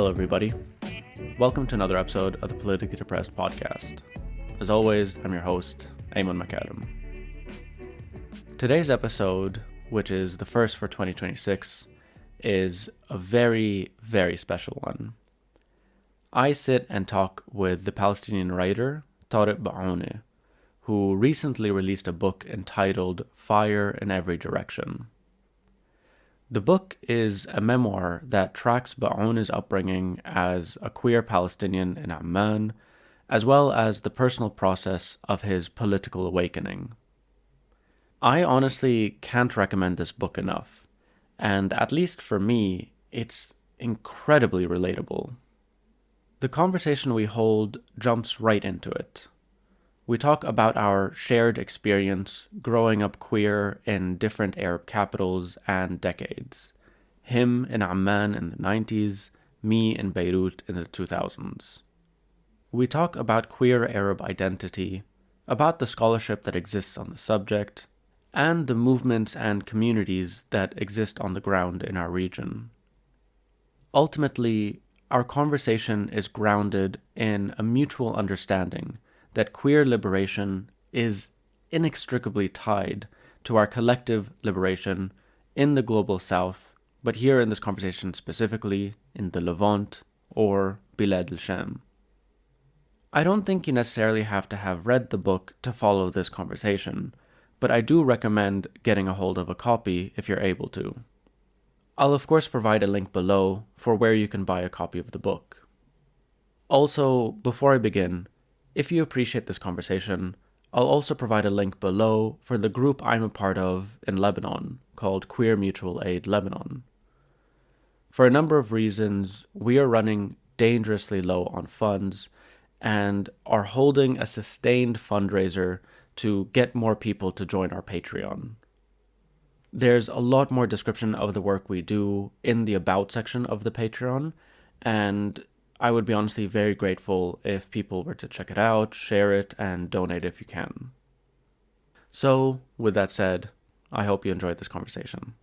Hello, everybody. Welcome to another episode of the Politically Depressed podcast. As always, I'm your host, Eamon McAdam. Today's episode, which is the first for 2026, is a very, very special one. I sit and talk with the Palestinian writer Tarek Baconi, who recently released a book entitled Fire in Every Direction. The book is a memoir that tracks Baconi's upbringing as a queer Palestinian in Amman, as well as the personal process of his political awakening. I honestly can't recommend this book enough, and at least for me, it's incredibly relatable. The conversation we hold jumps right into it. We talk about our shared experience growing up queer in different Arab capitals and decades. Him in Amman in the 90s, me in Beirut in the 2000s. We talk about queer Arab identity, about the scholarship that exists on the subject, and the movements and communities that exist on the ground in our region. Ultimately, our conversation is grounded in a mutual understanding that queer liberation is inextricably tied to our collective liberation in the global south, but here in this conversation specifically in the Levant or bilad sham. I don't think you necessarily have to have read the book to follow this conversation, but I do recommend getting a hold of a copy if you're able to. I'll of course provide a link below for where you can buy a copy of the book. Also, before I begin, if you appreciate this conversation, I'll also provide a link below for the group I'm a part of in Lebanon called Queer Mutual Aid Lebanon. For a number of reasons, we are running dangerously low on funds and are holding a sustained fundraiser to get more people to join our Patreon. There's a lot more description of the work we do in the About section of the Patreon, and I would be honestly very grateful if people were to check it out, share it, and donate if you can. So, with that said, I hope you enjoyed this conversation.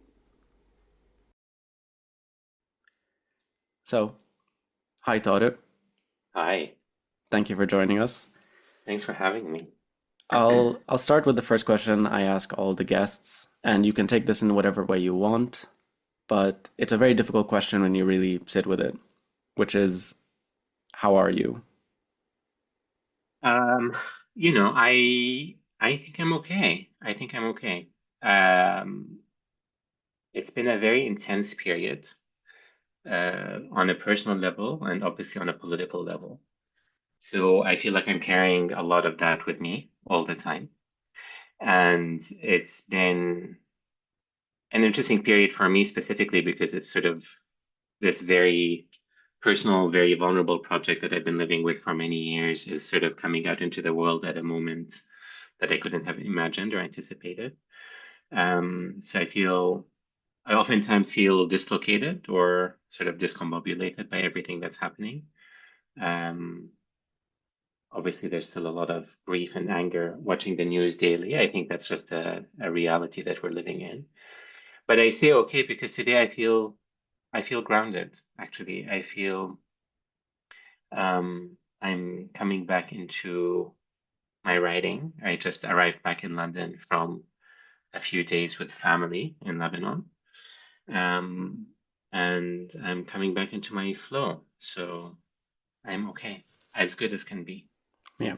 So, hi Tarek. Hi, Thank you for joining us. thanks for having me. I'll start with the first question I ask all the guests, and you can take this in whatever way you want, but it's a very difficult question when you really sit with it, which is, how are you? Um, I think I'm okay. I think I'm okay. Um, it's been a very intense period, on a personal level and obviously on a political level. So I feel like I'm carrying a lot of that with me all the time. And it's been an interesting period for me specifically because it's sort of this very personal, very vulnerable project that I've been living with for many years is sort of coming out into the world at a moment that I couldn't have imagined or anticipated. So I oftentimes feel dislocated or sort of discombobulated by everything that's happening. Um, Obviously, there's still a lot of grief and anger watching the news daily. I think that's just a reality that we're living in. But I say okay because today I feel grounded, actually. I feel I'm coming back into my writing. I just arrived back in London from a few days with family in Lebanon. Um, and I'm coming back into my flow. So I'm okay, as good as can be. Yeah.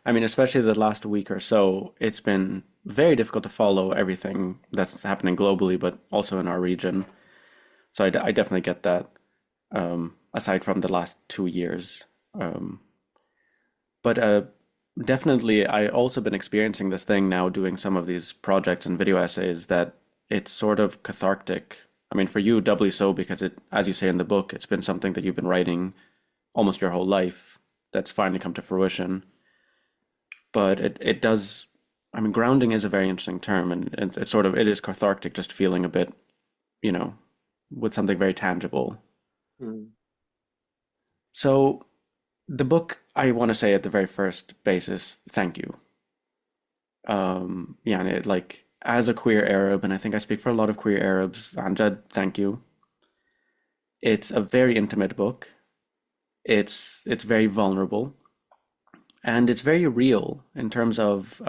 I mean, especially the last week or so, it's been very difficult to follow everything that's happening globally, but also in our region. So I definitely get that, aside from the last 2 years. Um, but definitely, I also been experiencing this thing now, doing some of these projects and video essays, that it's sort of cathartic. I mean, for you, doubly so, because as you say in the book, it's been something that you've been writing almost your whole life that's finally come to fruition. But it does, I mean, grounding is a very interesting term, and it is cathartic, just feeling a bit, you know, with something very tangible. Mm. So the book, I want to say at the very first basis, thank you. Yeah, and like as a queer Arab, and I think I speak for a lot of queer Arabs, Amjad, thank you. It's a very intimate book. It's very vulnerable and it's very real in terms of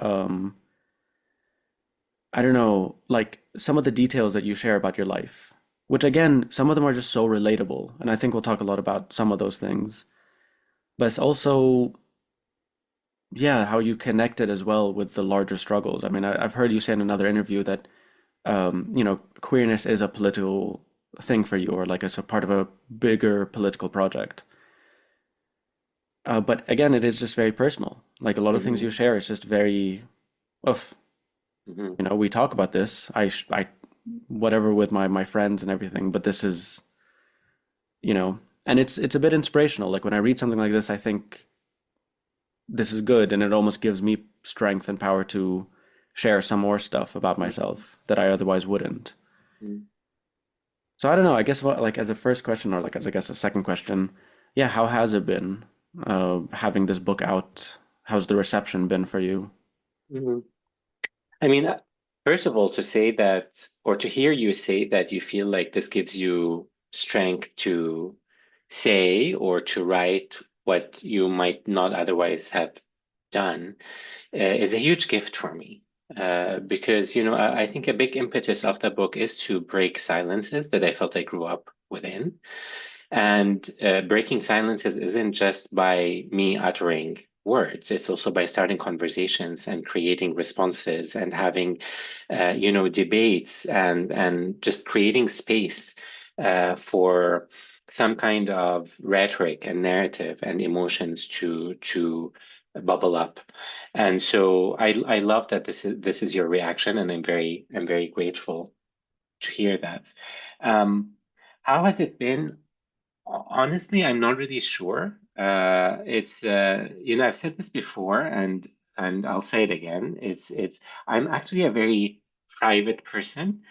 I don't know, like some of the details that you share about your life, which again, some of them are just so relatable, and I think we'll talk a lot about some of those things. But it's also, yeah, how you connect it as well with the larger struggles. I mean, I've heard you say in another interview that queerness is a political thing for you, or like it's a part of a bigger political project. But again, it is just very personal. Like a lot of things you Hmm. share is just very, oof, Hmm. we talk about this. Whatever with my friends and everything, but this is, and it's a bit inspirational. Like when I read something like this, I think this is good, and it almost gives me strength and power to share some more stuff about myself that I otherwise wouldn't. Hmm. So I don't know. I guess what like as a first question, or like as I guess a second question, yeah, how has it been having this book out? How's the reception been for you? Hmm. I mean, first of all, to say that, or to hear you say that you feel like this gives you strength to say or to write what you might not otherwise have done, is a huge gift for me. Because, I think a big impetus of the book is to break silences that I felt I grew up within. And breaking silences isn't just by me uttering words, it's also by starting conversations and creating responses and having, debates and just creating space for some kind of rhetoric and narrative and emotions to bubble up. And so I love that this is your reaction, and I'm very grateful to hear that. Um, how has it been? Honestly, I'm not really sure. It's I've said this before, and I'll say it again. I'm actually a very private person.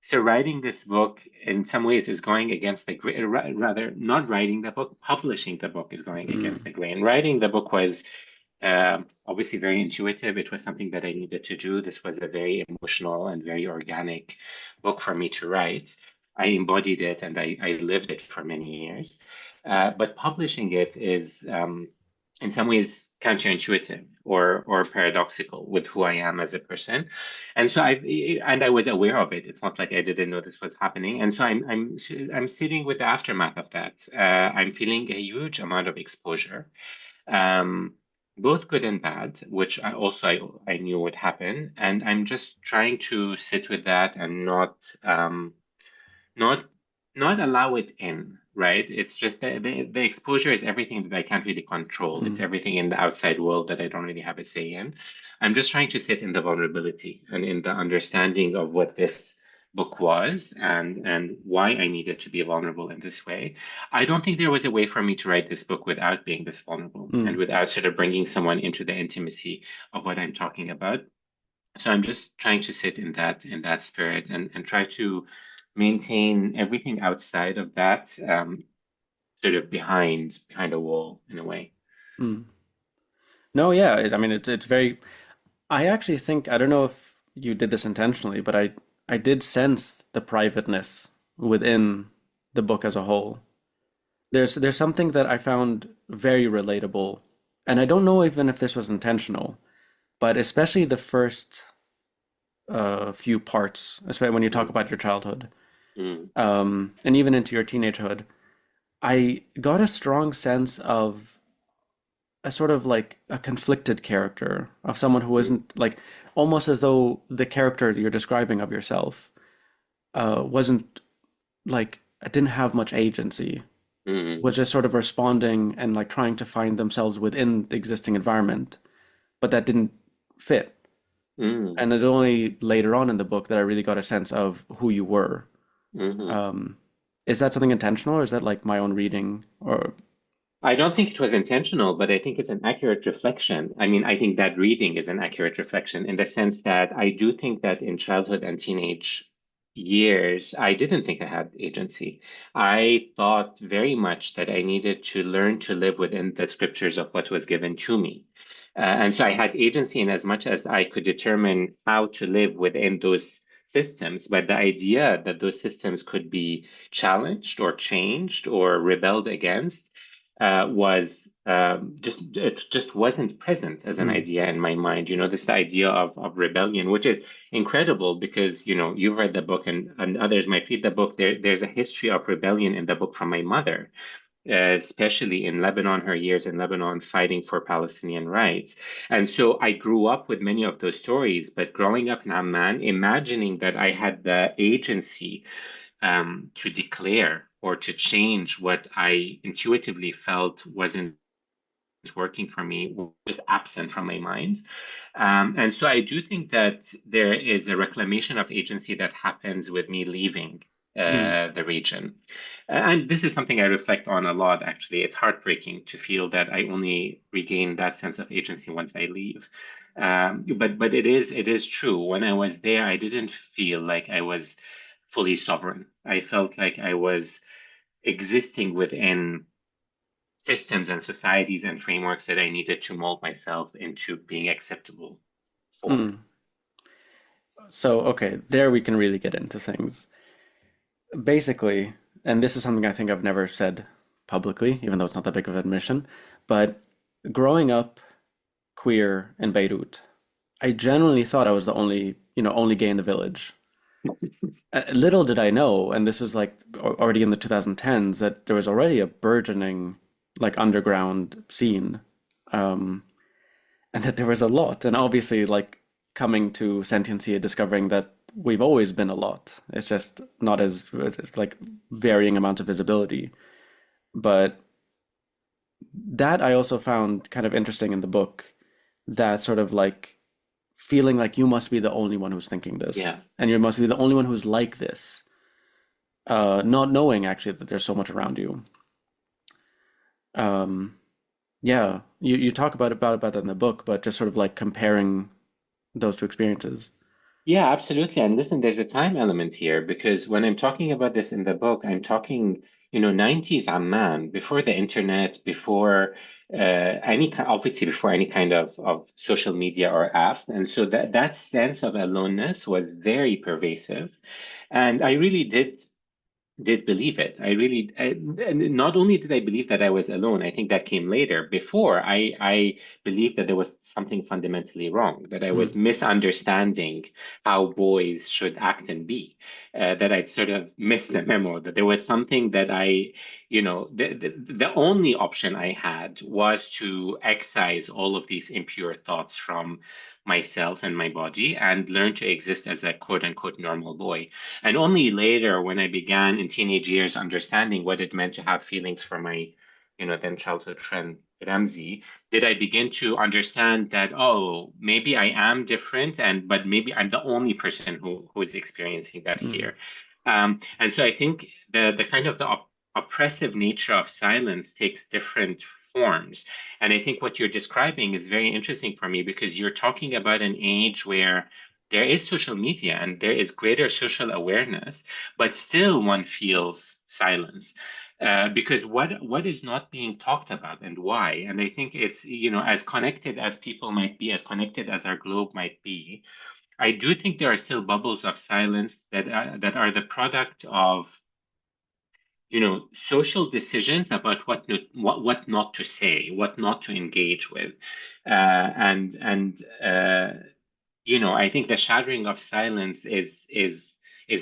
So writing this book in some ways is going against the grain. Rather, not writing the book, publishing the book is going against Mm, the grain. Writing the book was obviously very intuitive. It was something that I needed to do. This was a very emotional and very organic book for me to write. I embodied it and I lived it for many years. But publishing it is, in some ways, counterintuitive or paradoxical with who I am as a person. And so I was aware of it. It's not like I didn't know this was happening. And so I'm sitting with the aftermath of that. I'm feeling a huge amount of exposure, um, both good and bad, which I knew would happen. And I'm just trying to sit with that and not not allow it in, right? It's just the exposure is everything that I can't really control. It's mm, everything in the outside world that I don't really have a say in. I'm just trying to sit in the vulnerability and in the understanding of what this book was and why I needed to be vulnerable in this way. I don't think there was a way for me to write this book without being this vulnerable and mm, without sort of bringing someone into the intimacy of what I'm talking about. So I'm just trying to sit in that spirit and try to maintain everything outside of that, sort of behind a wall in a way. mm. No, yeah, I mean it's very. I actually think I don't know if you did this intentionally, but I did sense the privateness within the book as a whole. There's something that I found very relatable, and I don't know even if this was intentional, but especially the first few parts, especially when you talk Mm, about your childhood, mm, and even into your teenagehood, I got a strong sense of a sort of like a conflicted character of someone who mm, isn't like almost as though the character that you're describing of yourself wasn't like didn't have much agency, mm, was just sort of responding and like trying to find themselves within the existing environment, but that didn't fit. mm, And it only later on in the book that I really got a sense of who you were. mm. Um, is that something intentional, or is that like my own reading? Or I don't think it was intentional, but I think it's an accurate reflection. I mean, I think that reading is an accurate reflection in the sense that I do think that in childhood and teenage years, I didn't think I had agency. I thought very much that I needed to learn to live within the scriptures of what was given to me. And so I had agency in as much as I could determine how to live within those systems. But the idea that those systems could be challenged or changed or rebelled against, was just it just wasn't present as an Mm. idea in my mind. This idea of rebellion, which is incredible because you've read the book and others might read the book. There's a history of rebellion in the book from my mother, especially in Lebanon, her years in Lebanon fighting for Palestinian rights. And so I grew up with many of those stories, but growing up in Amman, imagining that I had the agency to declare or to change what I intuitively felt wasn't working for me was just absent from my mind. And so I do think that there is a reclamation of agency that happens with me leaving Mm. the region. And this is something I reflect on a lot, actually. It's heartbreaking to feel that I only regain that sense of agency once I leave. But it is true. When I was there, I didn't feel like I was fully sovereign. I felt like I was existing within systems and societies and frameworks that I needed to mold myself into being acceptable for. Mm. So, okay, there we can really get into things. Basically, and this is something I think I've never said publicly, even though it's not that big of an admission, but growing up queer in Beirut, I genuinely thought I was the only gay in the village. Little did I know, and this was like already in the 2010s, that there was already a burgeoning like underground scene, um, and that there was a lot. And obviously, like coming to Sentiency, discovering that we've always been a lot. It's just not as like varying amounts of visibility. But that I also found kind of interesting in the book, that sort of like feeling like you must be the only one who's thinking this, Yeah. and you must be the only one who's like this, not knowing actually that there's so much around you. Um, yeah, you talk about that in the book, but just sort of like comparing those two experiences. Yeah, absolutely. And listen, there's a time element here because when I'm talking about this in the book, I'm talking, 90s Amman, before the internet, before obviously before any kind of social media or apps. And so that sense of aloneness was very pervasive. And I really did believe it. And not only did I believe that I was alone, I think that came later. Before, I believed that there was something fundamentally wrong, that I was Mm, misunderstanding how boys should act and be, that I'd sort of missed the memo, that there was something that the only option I had was to excise all of these impure thoughts from myself and my body and learn to exist as a quote unquote normal boy. And only later, when I began in teenage years understanding what it meant to have feelings for my, then childhood friend Ramzi, did I begin to understand that, oh, maybe I am different, but maybe I'm the only person who is experiencing that mm, fear. And so I think the kind of the oppressive nature of silence takes different forms. And I think what you're describing is very interesting for me because you're talking about an age where there is social media and there is greater social awareness, but still one feels silence. Because what is not being talked about and why? And I think it's, as connected as people might be, as connected as our globe might be, I do think there are still bubbles of silence that are the product of social decisions about what not to say, what not to engage with, and I think the shattering of silence is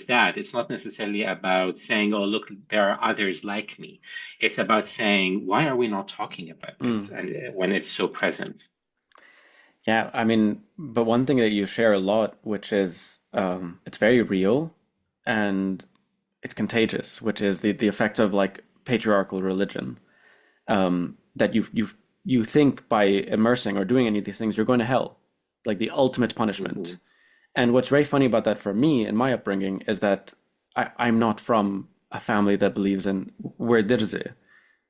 that it's not necessarily about saying, "Oh, look, there are others like me." It's about saying, "Why are we not talking about this?" mm. And when it's so present. Yeah, I mean, but one thing that you share a lot, which is it's very real and it's contagious, which is the effect of like patriarchal religion. That you think by immersing or doing any of these things, you're going to hell, like the ultimate punishment. Hmm. And what's very funny about that for me and my upbringing is that I'm not from a family that believes in we're dirze.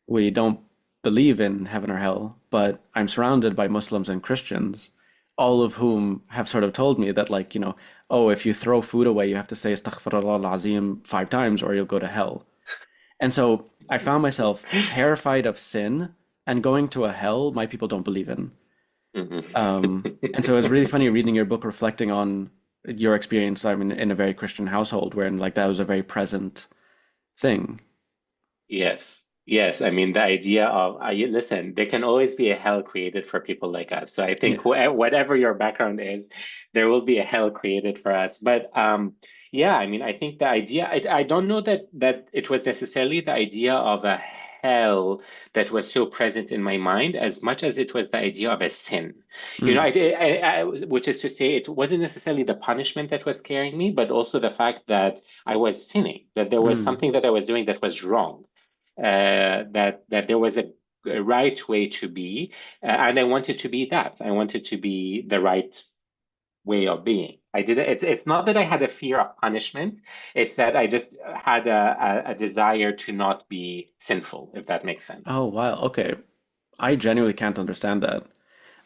We don't believe in heaven or hell, but I'm surrounded by Muslims and Christians, all of whom have sort of told me that, like, oh, if you throw food away, you have to say Astaghfirullah al-Azim 5 times or you'll go to hell. And so I found myself terrified of sin and going to a hell my people don't believe in. Hmm. And so it was really funny reading your book, reflecting on your experience. I mean, in a very Christian household, where like that was a very present thing. Yes. Yes, I mean the idea of listen, there can always be a hell created for people like us. So I think Yeah. whatever your background is, there will be a hell created for us. But yeah, I mean, I think the idea, I don't know that it was necessarily the idea of a hell that was so present in my mind as much as it was the idea of a sin. You know, Mm. which is to say, it wasn't necessarily the punishment that was scaring me, but also the fact that I was sinning, that there was Mm. something that I was doing that was wrong, that there was a right way to be, and I wanted to be that. I wanted to be the right way of being. I did it. It's not that I had a fear of punishment. It's that I just had a desire to not be sinful, if that makes sense. Oh, wow. Okay. I genuinely can't understand that.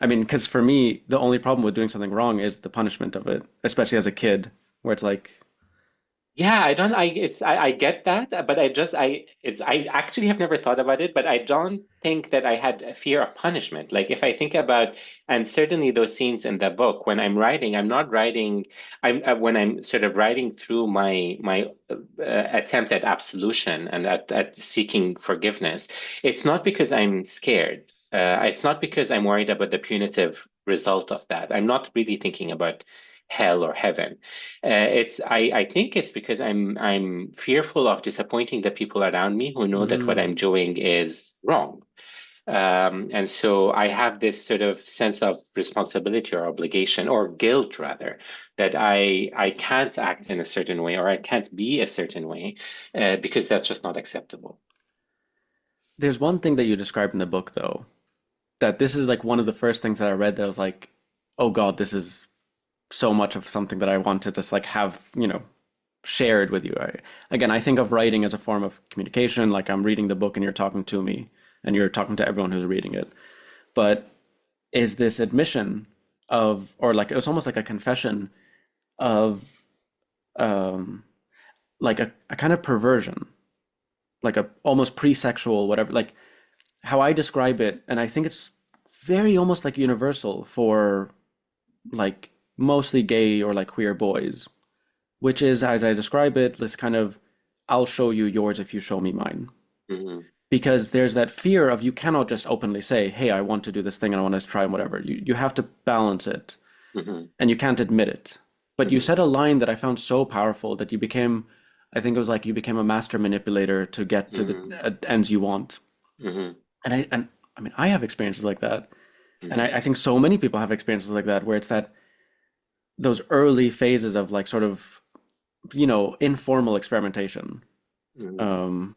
I mean, because for me, the only problem with doing something wrong is the punishment of it, especially as a kid, where it's like, Yeah, I don't, I get that, but I actually have never thought about it, but I don't think that I had a fear of punishment. Like if I think about, and certainly those scenes in the book, when I'm writing, I'm not writing, when I'm sort of writing through my attempt at absolution and at seeking forgiveness, it's not because I'm scared. It's not because I'm worried about the punitive result of that. I'm not really thinking about hell or heaven. I think it's because I'm fearful of disappointing the people around me who know that what mm, I'm doing is wrong. And so I have this sort of sense of responsibility or obligation or guilt rather that I can't act in a certain way or I can't be a certain way because that's just not acceptable. there's one thing that you described in the book, though, that this is like one of the first things that I read that I was like, oh God, this is so much of something that I want to just like have, shared with you. Again, I think of writing as a form of communication, like I'm reading the book and you're talking to me and you're talking to everyone who's reading it. But is this admission of, or like it was almost like a confession of um like a kind of perversion, like a almost pre-sexual, whatever, like how I describe it, and I think it's very almost like universal for like mostly gay or like queer boys, which is as I describe it, this kind of I'll show you yours if you show me mine. Hmm. Because there's that fear of you cannot just openly say, hey, I want to do this thing and I want to try whatever. You have to balance it Hmm. and you can't admit it. But you Hmm. said a line that I found so powerful that you became, I think it was like you became a master manipulator to get to the Hmm. ends you want. Hmm. And I mean, I have experiences like that. And Hmm. I think so many people have experiences like that where it's that those early phases of like sort of, informal experimentation. Hmm. Um,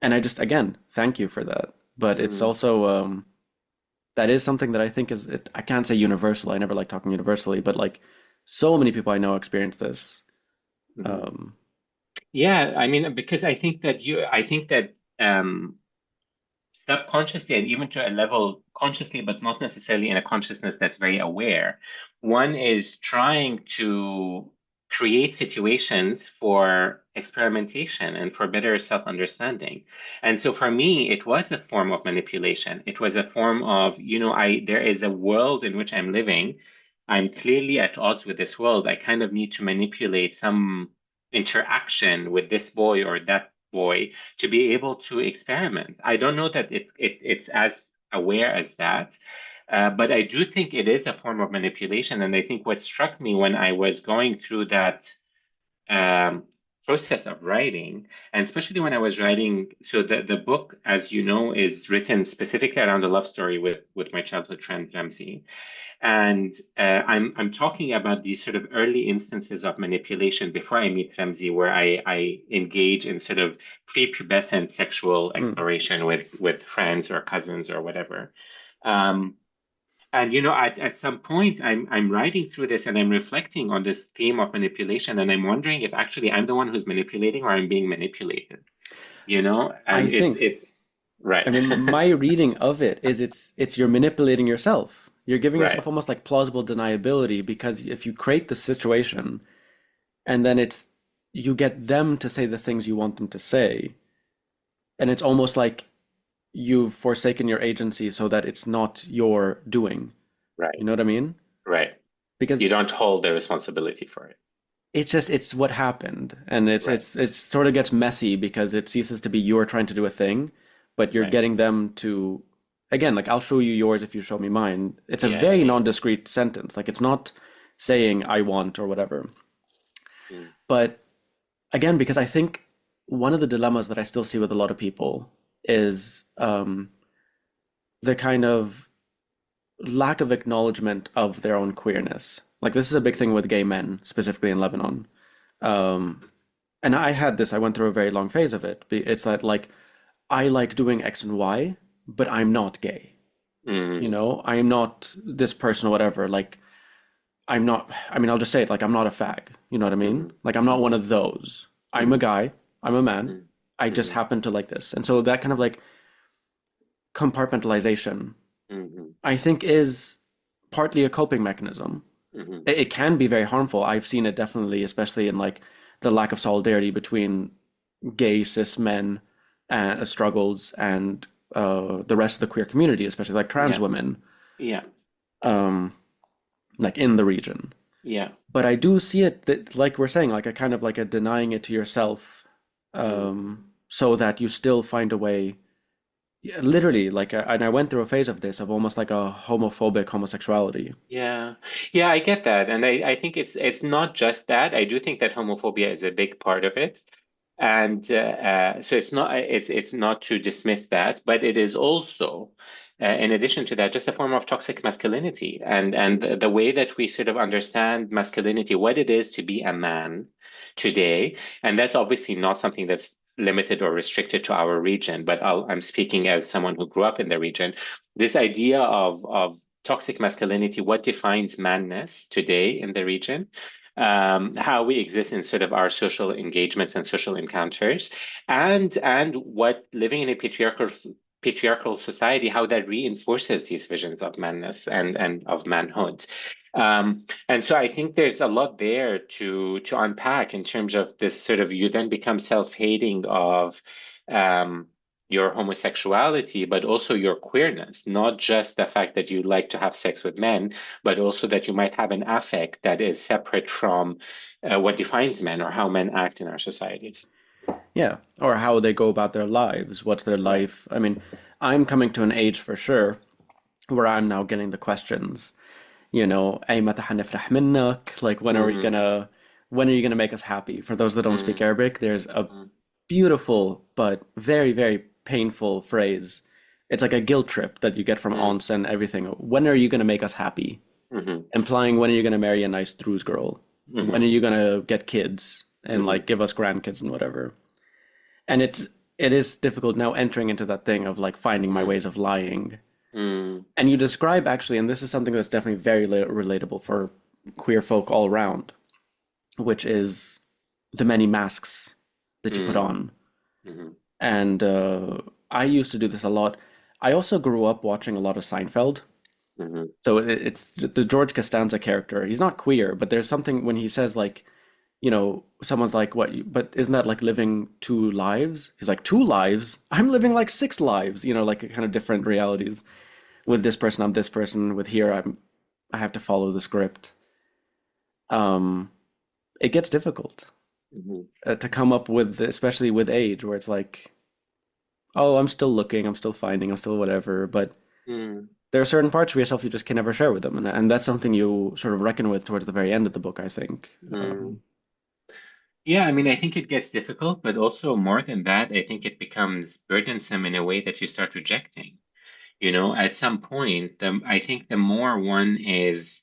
and I just, again, thank you for that. But it's Hmm. also, that is something that I think I can't say universal. I never like talking universally, but like so many people I know experience this. Hmm. Um, Yeah, I mean, because I think that subconsciously and even to a level consciously, but not necessarily in a consciousness that's very aware, one is trying to create situations for experimentation and for better self-understanding. And so for me, it was a form of manipulation. It was a form of, there is a world in which I'm living. I'm clearly at odds with this world. I kind of need to manipulate some interaction with this boy or that boy to be able to experiment. I don't know that it's as aware as that, but I do think it is a form of manipulation. And I think what struck me when I was going through that um, process of writing, and especially when I was writing, so the book, as you know, is written specifically around a love story with my childhood friend Ramsey. And I'm talking about these sort of early instances of manipulation before I meet Ramsey, where I engage in sort of prepubescent sexual mm. exploration with friends or cousins or whatever. Um, and at some point, I'm writing through this and I'm reflecting on this theme of manipulation, and I'm wondering if actually I'm the one who's manipulating or I'm being manipulated. I And it's think, right, I mean, my reading of it is it's you're manipulating yourself. You're giving right, yourself almost like plausible deniability because if you create the situation and then you get them to say the things you want them to say, and it's almost like you've forsaken your agency so that it's not your doing. You right, know what I mean? right. Because You don't hold the responsibility for it. it's what happened, and Right. it's sort of gets messy because it ceases to be you're trying to do a thing, but you're Right. getting them to, again, like I'll show you yours if you show me mine. It's a Yeah, very yeah. nondescript sentence. Like it's not saying I want or whatever. Mm, But again, because I think one of the dilemmas that I still see with a lot of people is the kind of lack of acknowledgement of their own queerness. Like this is a big thing with gay men, specifically in Lebanon. Um, and I had this, I went through a very long phase of it. It's that like I like doing X and Y, but I'm not gay. You mm, know, I am not this person or whatever. Like I'm not, I mean, I'll just say it, like I'm not a fag. You know what I mean? mm, Like I'm not one mm, of those. I'm a mm, guy, I'm a man. mm, I just mm, happen to like this. And so that kind of like compartmentalization, mm, I think is partly a coping mechanism. mm, It can be very harmful. I've seen it definitely, especially in like the lack of solidarity between gay cis men struggles and the rest of the queer community, especially like trans yeah, women, yeah, um, like in the region. yeah. But I do see it that, like we're saying, like a kind of like a denying it to yourself, Mm. so that you still find a way. Yeah, literally, like, and I went through a phase of this, of almost like a homophobic homosexuality. Yeah, yeah, I get that, and I think it's not just that. I do think that homophobia is a big part of it, and so it's not to dismiss that, but it is also, in addition to that, just a form of toxic masculinity, and the way that we sort of understand masculinity, what it is to be a man today, and that's obviously not something that's limited or restricted to our region, but I'm speaking as someone who grew up in the region. This idea of toxic masculinity, what defines manness today in the region, how we exist in sort of our social engagements and social encounters, and what living in a patriarchal society, how that reinforces these visions of manness and of manhood. And so I think there's a lot there to unpack in terms of this sort of you then become self-hating of um, your homosexuality, but also your queerness, not just the fact that you like to have sex with men, but also that you might have an affect that is separate from what defines men or how men act in our societies. Yeah, or how they go about their lives. What's their Right. life? I mean, I'm coming to an age for sure where I'm now getting the questions, أي متى حنفرح منك? Like Mm, when are you gonna make us happy? For those that don't speak mm, Arabic, there's a mm, beautiful but very, very painful phrase. It's like a guilt trip that you get from mm, aunts and everything. When are you gonna make us happy? mm, Mhm. Implying when are you gonna marry a nice Druze girl? When are mm, you gonna get kids and mm, like give us grandkids and whatever? And it is difficult now entering into that thing of like finding my mm, ways of lying. mm, And you describe actually, and this is something that's definitely very relatable for queer folk all around, which is the many masks that you put mm, on. mm, And I used to do this a lot. I also grew up watching a lot of Seinfeld. mm, So it's the George Costanza character. He's not queer, but there's something when he says like, someone's like, "What? But isn't that like living two lives?" He's like, "Two lives? I'm living like six lives." Like kind of different realities. With this person, I'm this person. With here, I have to follow the script. Um, it gets difficult mm, to come up with, especially with age, where it's like, "Oh, I'm still looking, I'm still finding, I'm still whatever." But mm, there are certain parts of yourself you just can never share with them, and that's something you sort of reckon with towards the very end of the book, I think. mm. Yeah, I mean, I think it gets difficult, but also more than that, I think it becomes burdensome in a way that you start rejecting. At some point, I think the more one is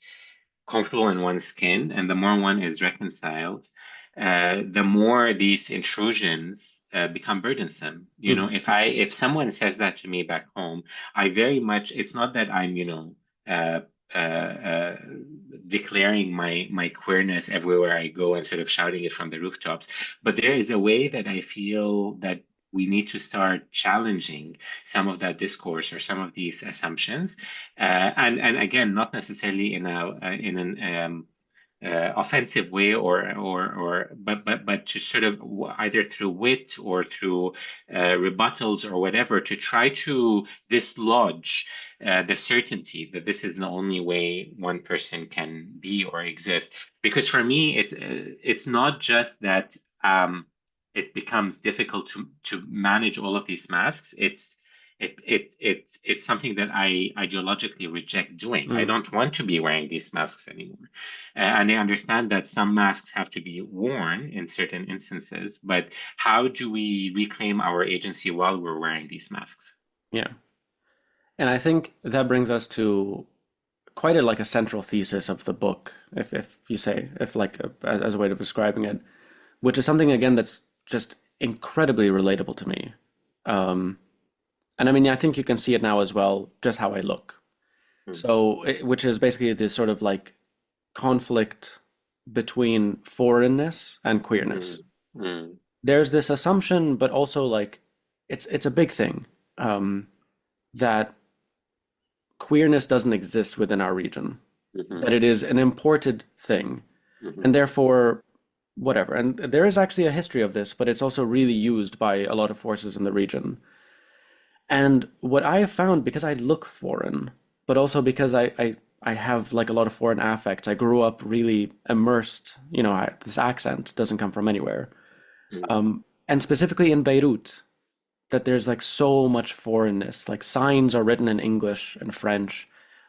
comfortable in one's skin and the more one is reconciled, the more these intrusions become burdensome. Mhm. If someone says that to me back home, I very much, it's not that I'm, uh, declaring my queerness everywhere I go and sort of shouting it from the rooftops, but there is a way that I feel that we need to start challenging some of that discourse or some of these assumptions, and again, not necessarily in an offensive way or but to sort of either through wit or through rebuttals or whatever to try to dislodge the certainty that this is the only way one person can be or exist. Because for me, it's not just that it becomes difficult to manage all of these masks. It's something that I ideologically reject doing. I Mm, don't want to be wearing these masks anymore. And I understand that some masks have to be worn in certain instances, but how do we reclaim our agency while we're wearing these masks? yeah. And I think that brings us to quite like a central thesis of the book, if you say, if like as a way of describing it, which is something again that's just incredibly relatable to me. Um, and I mean, I think you can see it now as well, just how I look. Mm, So, which is basically this sort of like conflict between foreignness and queerness. mm, mm, There's this assumption, but also like it's a big thing, um, that queerness doesn't exist within our region, mhm, that it is an imported thing, mhm, and therefore whatever. And there is actually a history of this, but it's also really used by a lot of forces in the region. And what I have found, because I look foreign, but also because I have like a lot of foreign affects, I grew up really immersed, this accent doesn't come from anywhere. mm, And specifically in Beirut, that there's like so much foreignness. Like signs are written in English and French.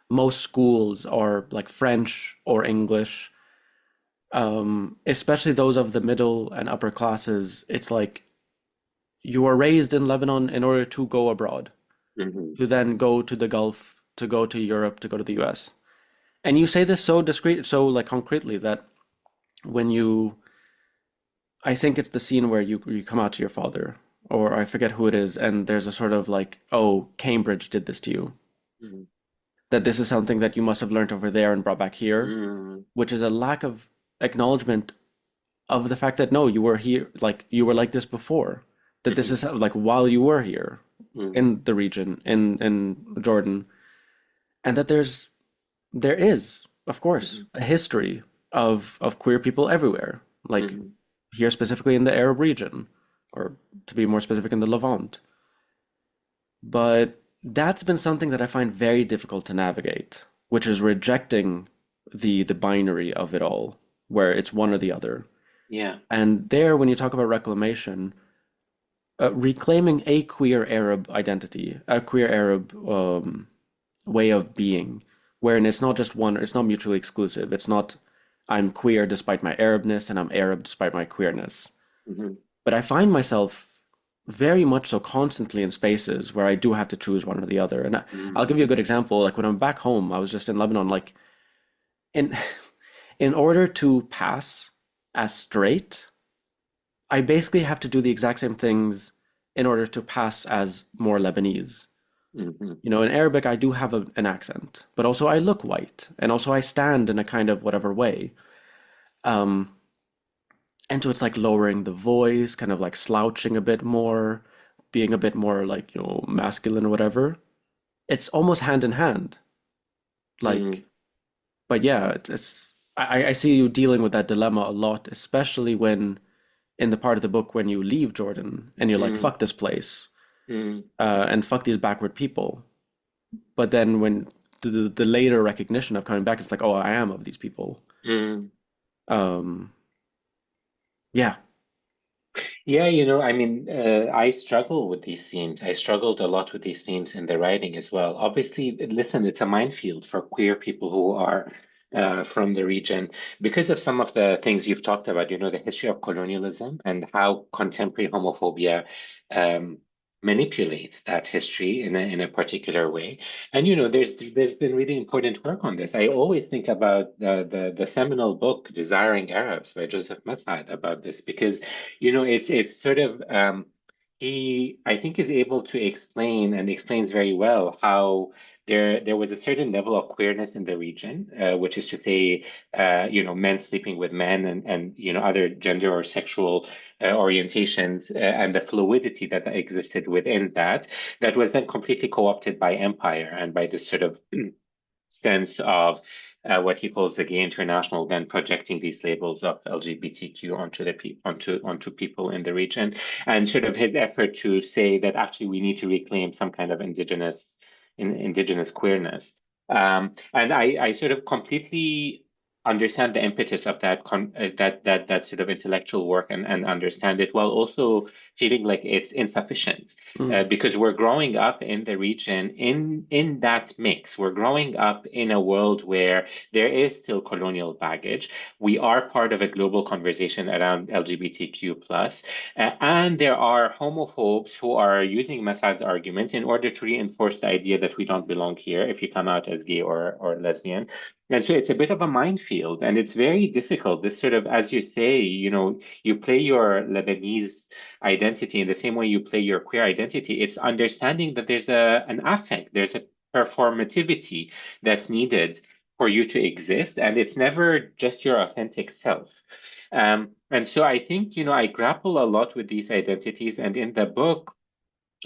Most schools are like French or English. Especially those of the middle and upper classes. It's like you are raised in Lebanon in order to go abroad, mhm, to then go to the Gulf, to go to Europe, to go to the US. And you say this so discreet, so like concretely that when you, I think it's the scene where you come out to your father, or I forget who it is, and there's a sort of like, oh, Cambridge did this to you. mhm, That this is something that you must have learned over there and brought back here, mm, which is a lack of acknowledgement of the fact that no, you were here, like you were like this before. That this mhm, is like while you were here mm, in the region, in Jordan, and that there is, of course, mhm, a history of queer people everywhere, like mhm, here specifically in the Arab region, or to be more specific, in the Levant. But that's been something that I find very difficult to navigate, which is rejecting the binary of it all, where it's one or the other. yeah. And there, when you talk about reclamation, reclaiming a queer Arab identity, a queer Arab way of being, wherein it's not just one, it's not mutually exclusive. It's not I'm queer despite my Arabness and I'm Arab despite my queerness. Mhm, But I find myself very much so constantly in spaces where I do have to choose one or the other. And I'll give mm, you a good example. Like when I'm back home, I was just in Lebanon, like in in order to pass as straight, I basically have to do the exact same things in order to pass as more Lebanese. mhm, In Arabic, I do have an accent, but also I look white, and also I stand in a kind of whatever way. Um, and so it's like lowering the voice, kind of like slouching a bit more, being a bit more like, masculine or whatever. It's almost hand in hand. mm, Like, but yeah, I see you dealing with that dilemma a lot, especially when in the part of the book when you leave Jordan and you're like, mm, fuck this place, mm, and fuck these backward people. But then when the later recognition of coming back, it's like, oh, I am of these people. mm. Um, yeah. Yeah, I mean, I struggle with these themes. I struggled a lot with these themes in the writing as well. Obviously, listen, it's a minefield for queer people who are from the region because of some of the things you've talked about, the history of colonialism and how contemporary homophobia um, manipulates that history in a particular way. And there's been really important work on this. I always think about the seminal book Desiring Arabs by Joseph Massad about this because it's sort of he I think is able to explain and explains very well how there was a certain level of queerness in the region, which is to say, men sleeping with men and other gender or sexual orientations, and the fluidity that existed within that was then completely co-opted by empire and by this sort of sense of what he calls the gay international, then projecting these labels of LGBTQ onto people in the region, and sort of his effort to say that actually we need to reclaim some kind of indigenous queerness. And I sort of completely understand the impetus of that sort of intellectual work and understand it while also feeling like it's insufficient, Mm, because we're growing up in the region in that mix. We're growing up in a world where there is still colonial baggage. We are part of a global conversation around LGBTQ plus, and there are homophobes who are using Massad's argument in order to reinforce the idea that we don't belong here if you come out as gay or lesbian. And so it's a bit of a minefield, and it's very difficult. This sort of, as you say, you play your Lebanese identity in the same way you play your queer identity. It's understanding that there's an affect, there's a performativity that's needed for you to exist, and it's never just your authentic self. And so I think, I grapple a lot with these identities, and in the book,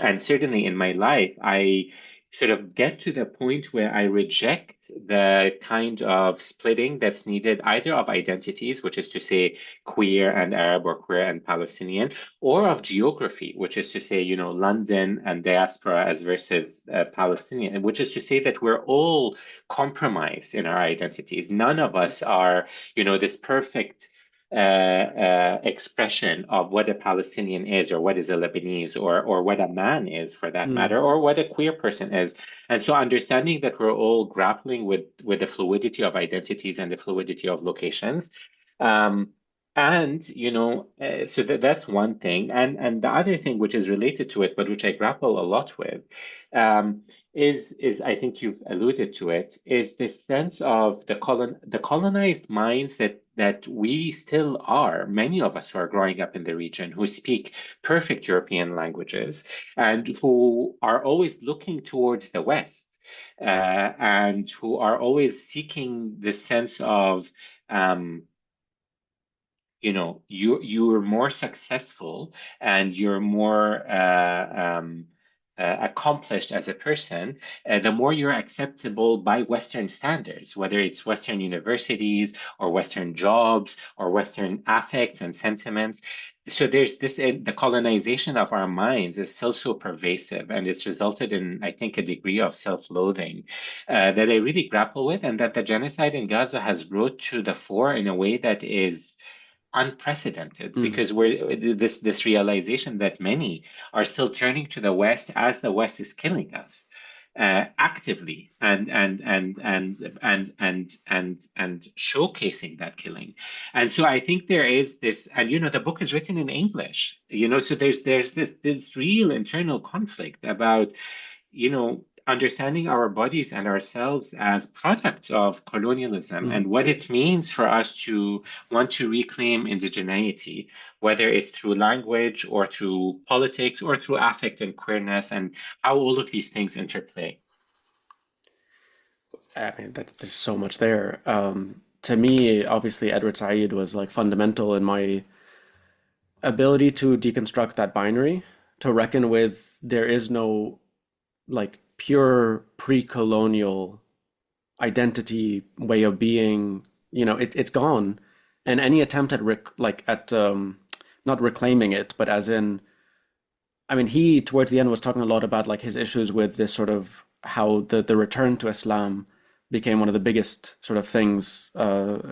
and certainly in my life, I sort of get to the point where I reject the kind of splitting that's needed either of identities, which is to say queer and Arab or queer and Palestinian, or of geography, which is to say, London and diaspora as versus Palestinian, which is to say that we're all compromised in our identities. None of us are, this perfect expression of what a Palestinian is, or what is a Lebanese, or what a man is, for that mm, matter, or what a queer person is. And so, understanding that we're all grappling with the fluidity of identities and the fluidity of locations. Um, and so that's one thing, and the other thing which is related to it, but which I grapple a lot with, um, is I think you've alluded to it, is this sense of the colonized minds that we still are, many of us who are growing up in the region, who speak perfect European languages and who are always looking towards the West, and who are always seeking this sense of um, you're more successful and you're more accomplished as a person, the more you're acceptable by Western standards, whether it's Western universities or Western jobs or Western affects and sentiments. So there's this, the colonization of our minds is still so pervasive, and it's resulted in, I think, a degree of self-loathing that I really grapple with, and that the genocide in Gaza has brought to the fore in a way that is unprecedented, mm. because we're this realization that many are still turning to the West as the West is killing us actively, and showcasing that killing. And so I think there is this, and the book is written in English, so there's this real internal conflict about understanding our bodies and ourselves as products of colonialism, Mm. and what it means for us to want to reclaim indigeneity, whether it's through language or through politics or through affect and queerness, and how all of these things interplay. I mean, there's so much there. To me, obviously, Edward Said was like fundamental in my ability to deconstruct that binary, to reckon with there is no like pure pre-colonial identity, way of being. It's gone, and any attempt at not reclaiming it, but as in, I mean, he towards the end was talking a lot about like his issues with this sort of how the return to Islam became one of the biggest sort of things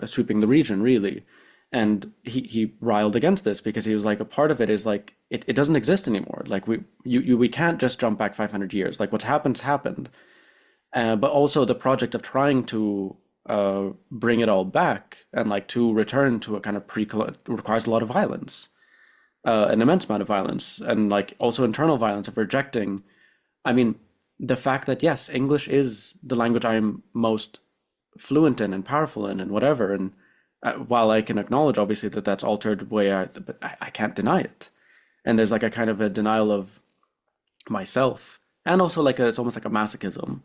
sweeping the region, really. And he riled against this because he was like, a part of it is like it doesn't exist anymore. Like we can't just jump back 500 years. Like what's happened's happened. But also the project of trying to bring it all back and like to return to a kind of requires a lot of violence, an immense amount of violence, and like also internal violence of rejecting. I mean, the fact that yes, English is the language I'm most fluent in and powerful in and whatever, and while I can acknowledge obviously that that's altered the way but I can't deny it. And there's like a kind of a denial of myself, and also like it's almost like a masochism.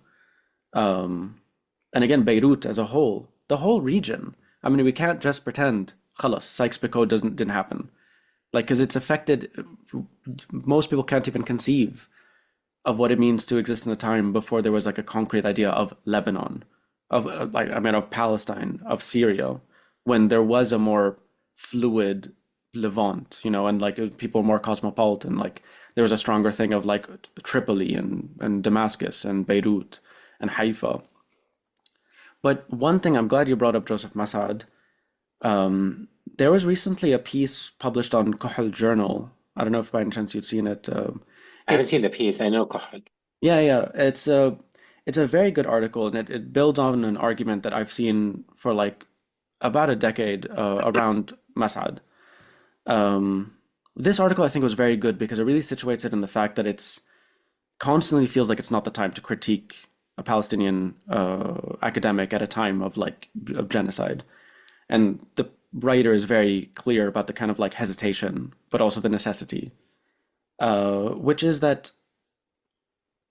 Um, and again, Beirut as a whole, the whole region. I mean, we can't just pretend, خلاص, Sykes-Picot didn't happen. Like, because it's affected, most people can't even conceive of what it means to exist in a time before there was like a concrete idea of Lebanon, of like, I mean, of Palestine, of Syria, when there was a more fluid Levant, and like people were more cosmopolitan. Like there was a stronger thing of like Tripoli and Damascus and Beirut and Haifa. But one thing, I'm glad you brought up Joseph Massad. There was recently a piece published on Kuhl Journal. I don't know if by any chance you'd seen it. I haven't seen It's the piece. I know Kohud. yeah. It's a very good article, and it builds on an argument that I've seen for like about a decade around Massad. Um, this article I think was very good because it really situates it in the fact that it's constantly feels like it's not the time to critique a Palestinian academic at a time of like of genocide. And the writer is very clear about the kind of like hesitation, but also the necessity, which is that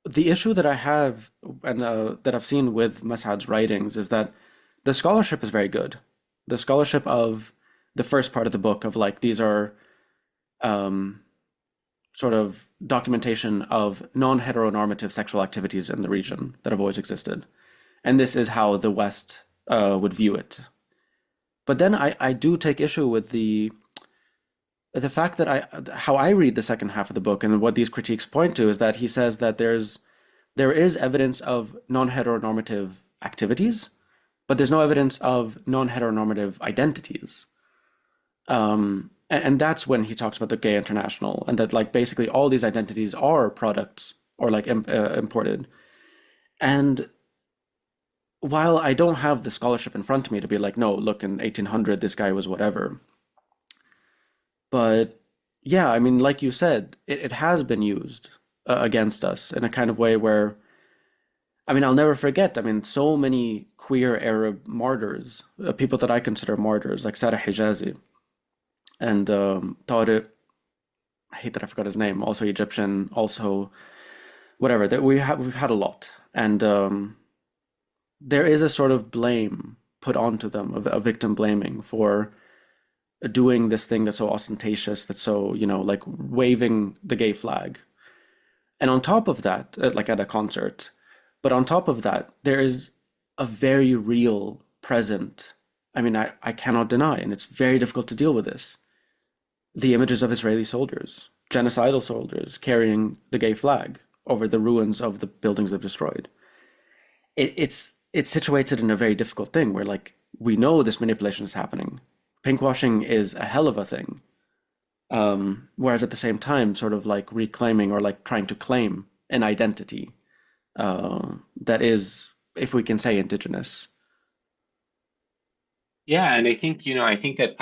the issue that I have and that I've seen with Masad's writings is that the scholarship is very good. The scholarship of the first part of the book of like these are um, sort of documentation of non-heteronormative sexual activities in the region that have always existed, and this is how the West would view it. But then I do take issue with the fact that how I read the second half of the book and what these critiques point to is that he says that there is evidence of non-heteronormative activities, but there's no evidence of non-heteronormative identities. And that's when he talks about the gay international and that like basically all these identities are products or like imported. And while I don't have the scholarship in front of me to be like, no, look, in 1800 this guy was whatever, but yeah, I mean, like you said, it has been used against us in a kind of way where, I mean, I'll never forget. I mean, so many queer Arab martyrs, people that I consider martyrs, like Sarah Hijazi and Tariq. I hate that I forgot his name. Also Egyptian, also whatever. That we've had a lot, and there is a sort of blame put onto them, a victim blaming for doing this thing that's so ostentatious, that's so, like waving the gay flag. And on top of that, like at a concert, but on top of that, there is a very real present. I mean, I cannot deny, and it's very difficult to deal with this. The images of Israeli soldiers, genocidal soldiers, carrying the gay flag over the ruins of the buildings they've destroyed. It situates it in a very difficult thing where, like, we know this manipulation is happening. Pinkwashing is a hell of a thing. Whereas at the same time, sort of like reclaiming or like trying to claim an identity that is, if we can say, indigenous. Yeah, and I think, I think that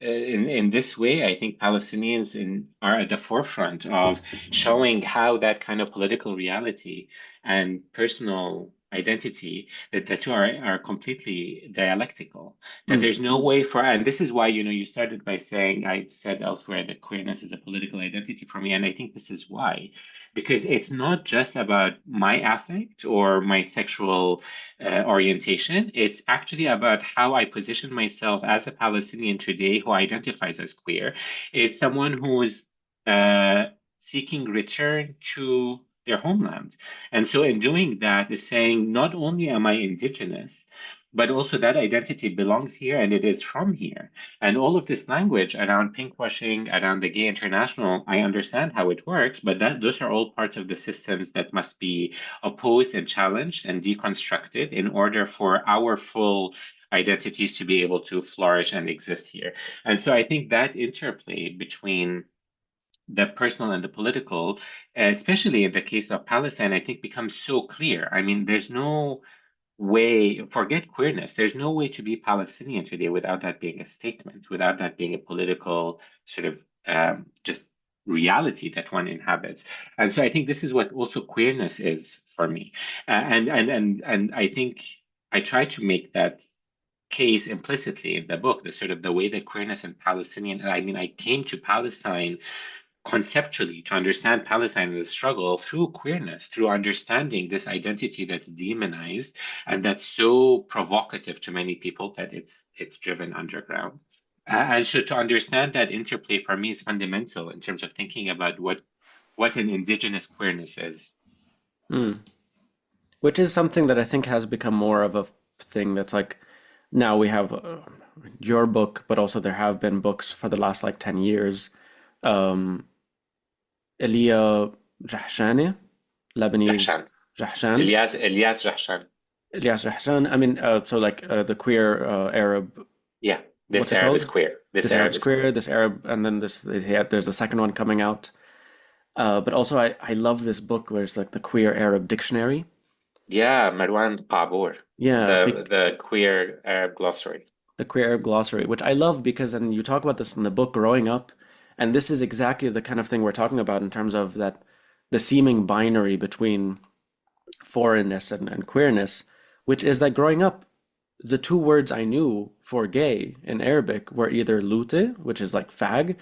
in this way, I think Palestinians are at the forefront of showing how that kind of political reality and personal identity, that the two are completely dialectical. That Mm, there's no way for, and this is why, you started by saying, I said elsewhere that queerness is a political identity for me, and I think this is why. Because it's not just about my affect or my sexual orientation. It's actually about how I position myself as a Palestinian today who identifies as queer, is someone who is seeking return to their homeland. And so, in doing that, is saying not only am I indigenous, but also that identity belongs here and it is from here. And all of this language around pinkwashing, around the gay international, I understand how it works, but those are all parts of the systems that must be opposed and challenged and deconstructed in order for our full identities to be able to flourish and exist here. And so I think that interplay between the personal and the political, especially in the case of Palestine, I think becomes so clear. I mean, there's no way, forget queerness, there's no way to be Palestinian today without that being a statement, without that being a political sort of just reality that one inhabits. And so I think this is what also queerness is for me. And I think I try to make that case implicitly in the book, the sort of the way that queerness and Palestinian, I mean, I came to Palestine conceptually to understand Palestine and the struggle through queerness, through understanding this identity that's demonized and that's so provocative to many people that it's driven underground. And so to understand that interplay for me is fundamental in terms of thinking about what an indigenous queerness is. mm. Which is something that I think has become more of a thing that's like now we have your book, but also there have been books for the last like 10 years. Um, Elia Jahshani, Lebanese Jahshan, Jahshan. Elias Jahshan. Yes, Hassan. I mean, so like the queer Arab, Yeah, what's this it Arab is called? queer. This This Arab Arab's is queer, queer. this Arab, and then there's a second one coming out. But also, I love this book where it's like the queer Arab dictionary. Yeah, Marwan Qabour, Yeah, the queer Arab glossary. the queer Arab glossary, which I love because, and you talk about this in the book growing up, and this is exactly the kind of thing we're talking about in terms of that the seeming binary between foreignness and queerness, which is that growing up, the two words I knew for gay in Arabic were either lute, which is like fag,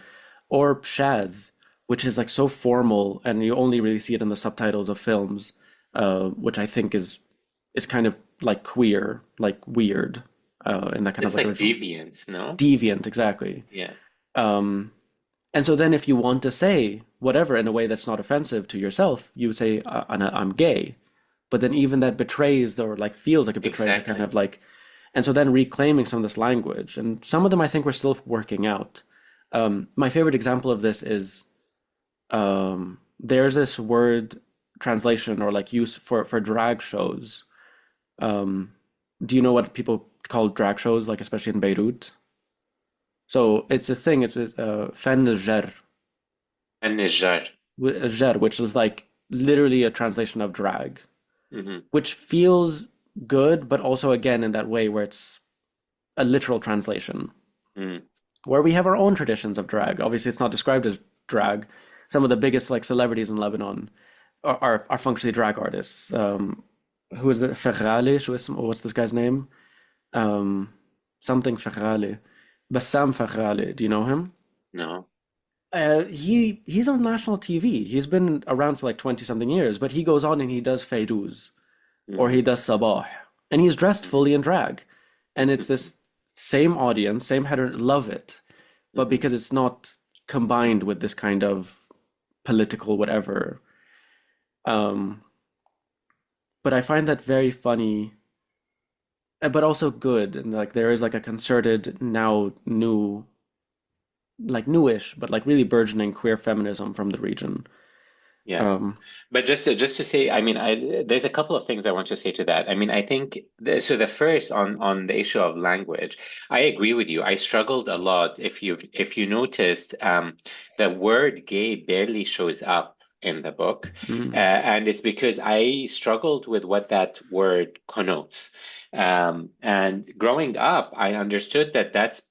or pshad, which is like so formal, and you only really see it in the subtitles of films, which I think is kind of like queer, like weird, in that kind of It's like like original deviance, no? deviant, exactly. Yeah. Um, and so then if you want to say whatever in a way that's not offensive to yourself, you would say, I'm gay. But then even that betrays or like feels like it betrays a kind Exactly. of like, and so then reclaiming some of this language. And some of them I think we're still working out. My favorite example of this is there's this word translation or like use for drag shows. Um, do you know what people call drag shows, like especially in Beirut? So it's a thing. It's fan jar, النجار. jar, which is like literally a translation of drag, Hmm. which feels good, but also again in that way where it's a literal translation, Mm. where we have our own traditions of drag. Obviously, it's not described as drag. Some of the biggest like celebrities in Lebanon are functionally drag artists. Who is the Ferrali? What's this guy's name? Um, something Ferrali. Bassam Ferrali. Do you know him? No. He's on national TV. He's been around for like 20 something years, but he goes on and he does Feyruz or he Mm. does Sabah, and he's dressed Hmm. fully in drag. And it's Hmm. this same audience, same header, love it, but Hmm. because it's not combined with this kind of political whatever. Um, but I find that very funny, but also good. And like there is like a concerted now new, like newish, but like really burgeoning queer feminism from the region. Yeah. Um, But just to say, I mean, there's a couple of things I want to say to that. I mean, I think so. The first on the issue of language, I agree with you. I struggled a lot. If you noticed, the word gay barely shows up in the book, mm, and it's because I struggled with what that word connotes. And growing up, I understood that that's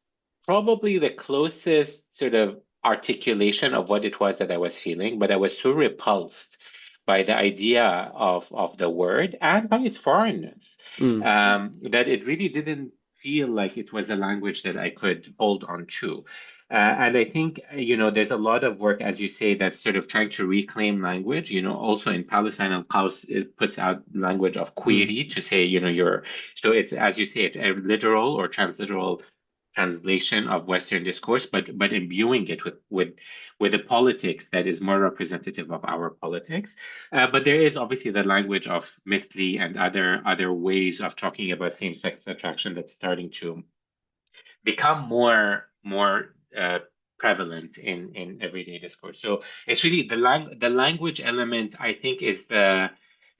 probably the closest sort of articulation of what it was that I was feeling, but I was so repulsed by the idea of the word and by its foreignness, mm, that it really didn't feel like it was a language that I could hold on to. And I think, there's a lot of work, as you say, that's sort of trying to reclaim language. Also in Palestine, and Qaus, it puts out language of mm, query to say, so it's, as you say, it's a literal or transliteral translation of Western discourse, but imbuing it with a politics that is more representative of our politics. But there is obviously the language of mythly and other ways of talking about same-sex attraction that's starting to become more prevalent in everyday discourse. So it's really the language element, I think, is the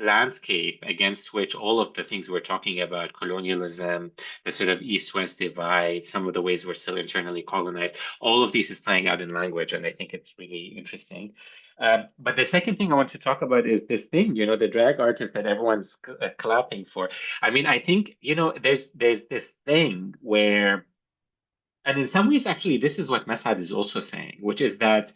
landscape against which all of the things we're talking about, colonialism, the sort of East-West divide, some of the ways we're still internally colonized, all of these is playing out in language, and I think it's really interesting. But the second thing I want to talk about is this thing, the drag artist that everyone's clapping for. I mean, I think, there's this thing where, and in some ways, actually, this is what Masad is also saying, which is that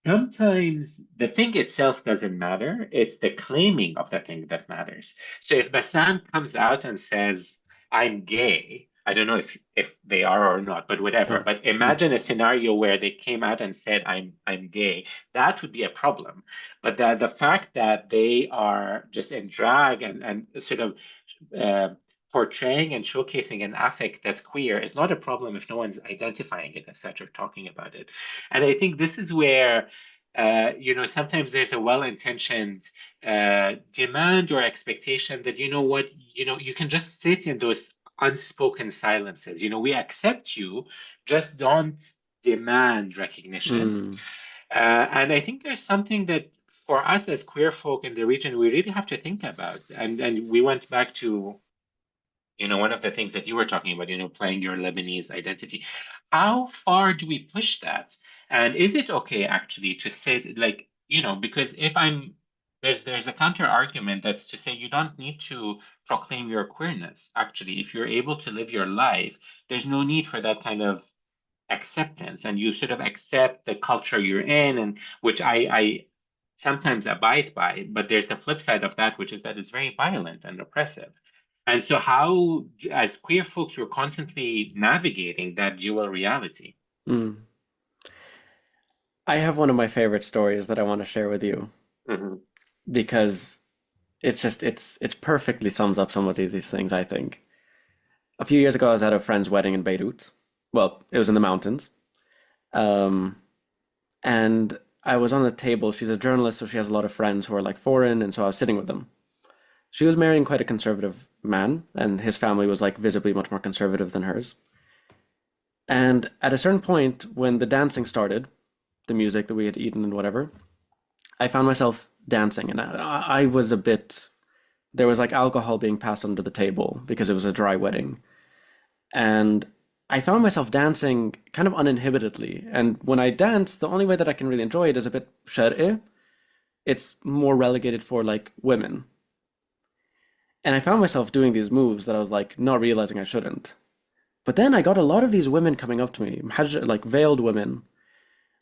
sometimes the thing itself doesn't matter. It's the claiming of the thing that matters. So if Bassam comes out and says, I'm gay, I don't know if they are or not, but whatever. sure. But Mm, imagine a scenario where they came out and said, I'm gay. That would be a problem. But the fact that they are just in drag and sort of uh, portraying and showcasing an affect that's queer is not a problem if no one's identifying it as such or talking about it. And I think this is where, sometimes there's a well-intentioned demand or expectation that, you know what, you can just sit in those unspoken silences. We accept you, just don't demand recognition. mm, And I think there's something that for us as queer folk in the region, we really have to think about, and we went back to, one of the things that you were talking about, playing your Lebanese identity. How far do we push that? And is it okay actually to sit like, because if I'm there's a counter argument that's to say you don't need to proclaim your queerness. Actually, if you're able to live your life, there's no need for that kind of acceptance, and you sort of accept the culture you're in, and which I sometimes abide by, but there's the flip side of that, which is that it's very violent and oppressive. And so how, as queer folks, we're constantly navigating that dual reality. Mm. I have one of my favorite stories that I want to share with you Hmm. because it's perfectly sums up some of these things, I think. A few years ago, I was at a friend's wedding in Beirut. Well, it was in the mountains. Um, and I was on the table. She's a journalist, so she has a lot of friends who are like foreign, and so I was sitting with them. She was marrying quite a conservative man, and his family was like visibly much more conservative than hers. And at a certain point, when the dancing started, the music that we had eaten and whatever, I found myself dancing, and I was a bit. There was like alcohol being passed under the table because it was a dry wedding, and I found myself dancing kind of uninhibitedly. And when I dance, the only way that I can really enjoy it is a bit shar'i. It's more relegated for like women. And I found myself doing these moves that I was like not realizing I shouldn't. But then I got a lot of these women coming up to me, like veiled women,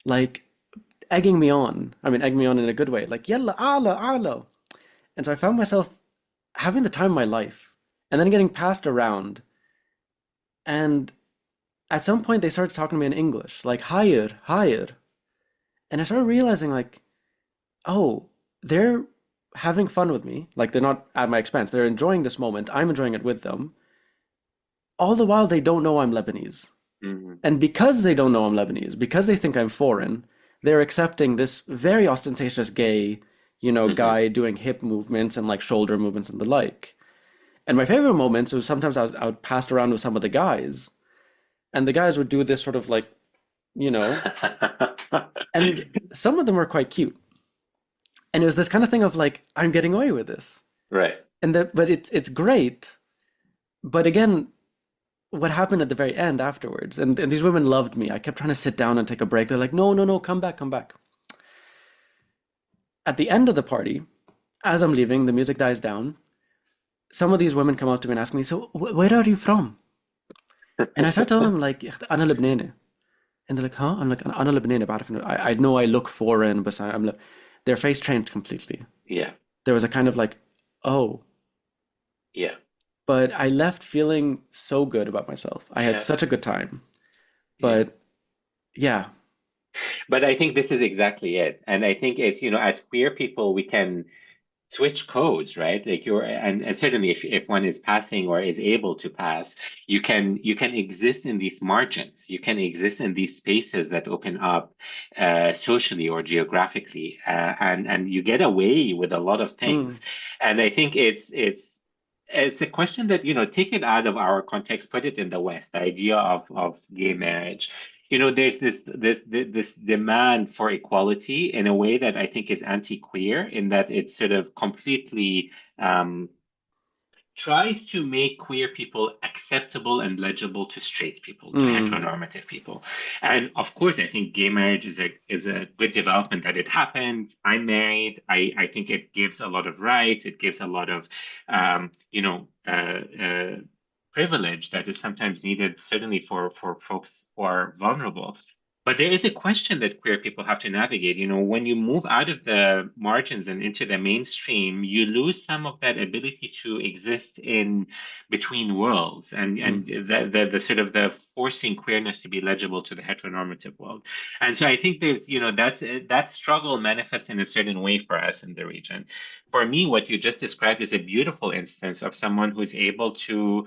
like egging me on. I mean, egging me on in a good way, like yalla ala ala. And so I found myself having the time of my life, and then getting passed around. And at some point, they started talking to me in English, like higher, higher. And I started realizing, like, oh, they're having fun with me. Like, they're not at my expense. They're enjoying this moment. I'm enjoying it with them. All the while, they don't know I'm Lebanese. Hmm. And because they don't know I'm Lebanese, because they think I'm foreign, they're accepting this very ostentatious gay, Hmm. guy doing hip movements and like shoulder movements and the like. And my favorite moments was sometimes I would pass around with some of the guys, and the guys would do this sort of like, you know, and some of them were quite cute. And it was this kind of thing of like, I'm getting away with this. Right. But it's great. But again, what happened at the very end afterwards, and these women loved me. I kept trying to sit down and take a break. They're like, no, no, no, come back, come back. At the end of the party, as I'm leaving, the music dies down. Some of these women come up to me and ask me, so where are you from? And I start telling them like, أنا لبناني. And they're like, huh? I'm like, أنا لبناني. بعرف إنه I know I look foreign, but I'm like, their face changed completely. Yeah. There was a kind of like, oh, Yeah. but I left feeling so good about myself. I had Yeah. such a good time. Yeah. But yeah. But I think this is exactly it. And I think it's, as queer people, we can switch codes, right? Like and certainly if one is passing or is able to pass, you can exist in these margins. You can exist in these spaces that open up socially or geographically, and you get away with a lot of Mm, things. And I think it's a question that, take it out of our context, put it in the West, the idea of gay marriage. There's this demand for equality in a way that I think is anti-queer, in that it's sort of completely tries to make queer people acceptable and legible to straight people, to mm, heteronormative people. And of course, I think gay marriage is a good development that it happened. I'm married. I think it gives a lot of rights. It gives a lot of privilege that is sometimes needed, certainly for folks who are vulnerable. But there is a question that queer people have to navigate. When you move out of the margins and into the mainstream, you lose some of that ability to exist in between worlds, and mm, the sort of the forcing queerness to be legible to the heteronormative world. And so I think there's, that struggle manifests in a certain way for us in the region. For me, what you just described is a beautiful instance of someone who's able to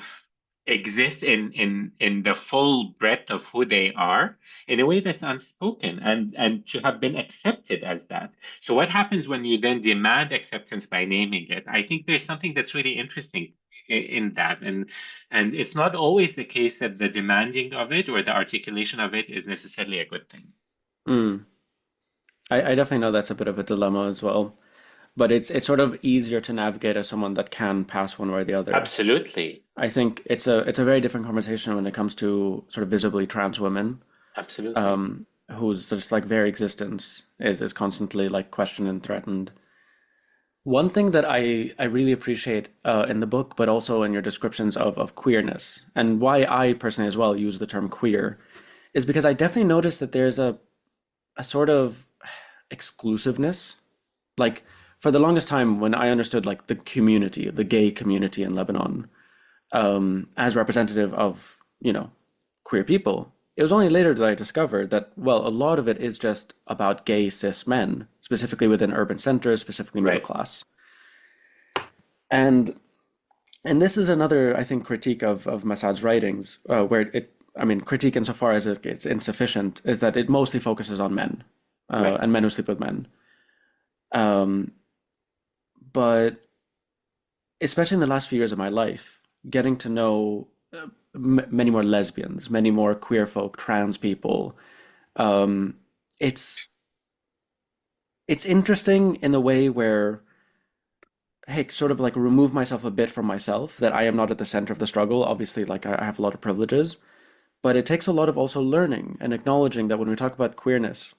exist in the full breadth of who they are in a way that's unspoken, and to have been accepted as that. So what happens when you then demand acceptance by naming it? I think there's something that's really interesting in that, and it's not always the case that the demanding of it or the articulation of it is necessarily a good thing. mm. I definitely know that's a bit of a dilemma as well. But it's sort of easier to navigate as someone that can pass one way or the other. Absolutely. I think it's a very different conversation when it comes to sort of visibly trans women, Absolutely. whose just like very existence is constantly like questioned and threatened. One thing that I really appreciate in the book, but also in your descriptions of queerness, and why I personally as well use the term queer, is because I definitely noticed that there's a sort of exclusiveness. Like for the longest time, when I understood like the community, the gay community in Lebanon, as representative of, queer people, it was only later that I discovered that, well, a lot of it is just about gay cis men, specifically within urban centers, specifically middle Right. class. And and this is another, I think, critique of Massad's writings, where I mean, critique insofar as it's insufficient, is that it mostly focuses on men, Right. and men who sleep with men. Um, but especially in the last few years of my life, getting to know many more lesbians, many more queer folk, trans people, um, it's it's interesting in the way where, hey, sort of like remove myself a bit from myself, that I am not at the center of the struggle. Obviously, like I have a lot of privileges, but it takes a lot of also learning and acknowledging that when we talk about queerness,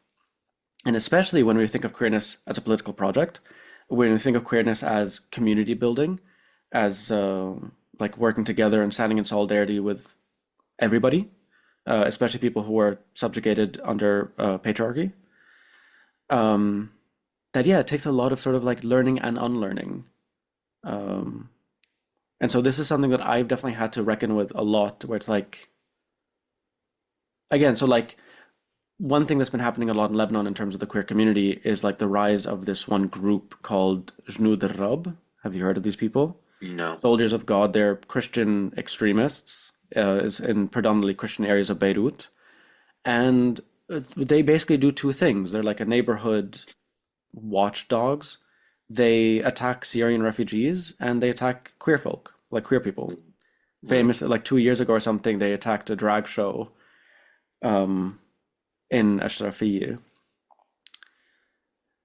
and especially when we think of queerness as a political project, when we think of queerness as community building, as like working together and standing in solidarity with everybody, especially people who are subjugated under patriarchy, um, that yeah, it takes a lot of sort of like learning and unlearning. Um, and so this is something that I've definitely had to reckon with a lot, where it's like, again, so like one thing that's been happening a lot in Lebanon in terms of the queer community is like the rise of this one group called Jnud al-Rab. Have you heard of these people? No. Soldiers of God. They're Christian extremists, is in predominantly Christian areas of Beirut, and they basically do two things. They're like a neighborhood watchdogs. They attack Syrian refugees and they attack queer folk, like queer people. Mm-hmm. Famous, like 2 years ago or something, they attacked a drag show um, in S3E1.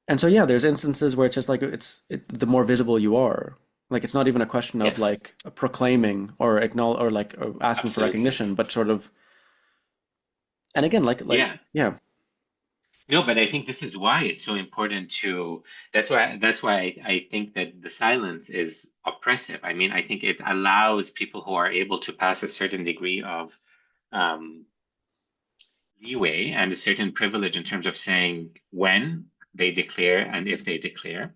And so yeah, there's instances where it's just like the more visible you are. Like it's not even a question of Yes. like proclaiming or acknowledge or like asking for Absolutely. recognition, but sort of, and again, like Yeah. yeah, No, but I think this is why it's so important to, that's why I think that the silence is oppressive. I mean, I think it allows people who are able to pass a certain degree of um, leeway and a certain privilege in terms of saying when they declare and if they declare.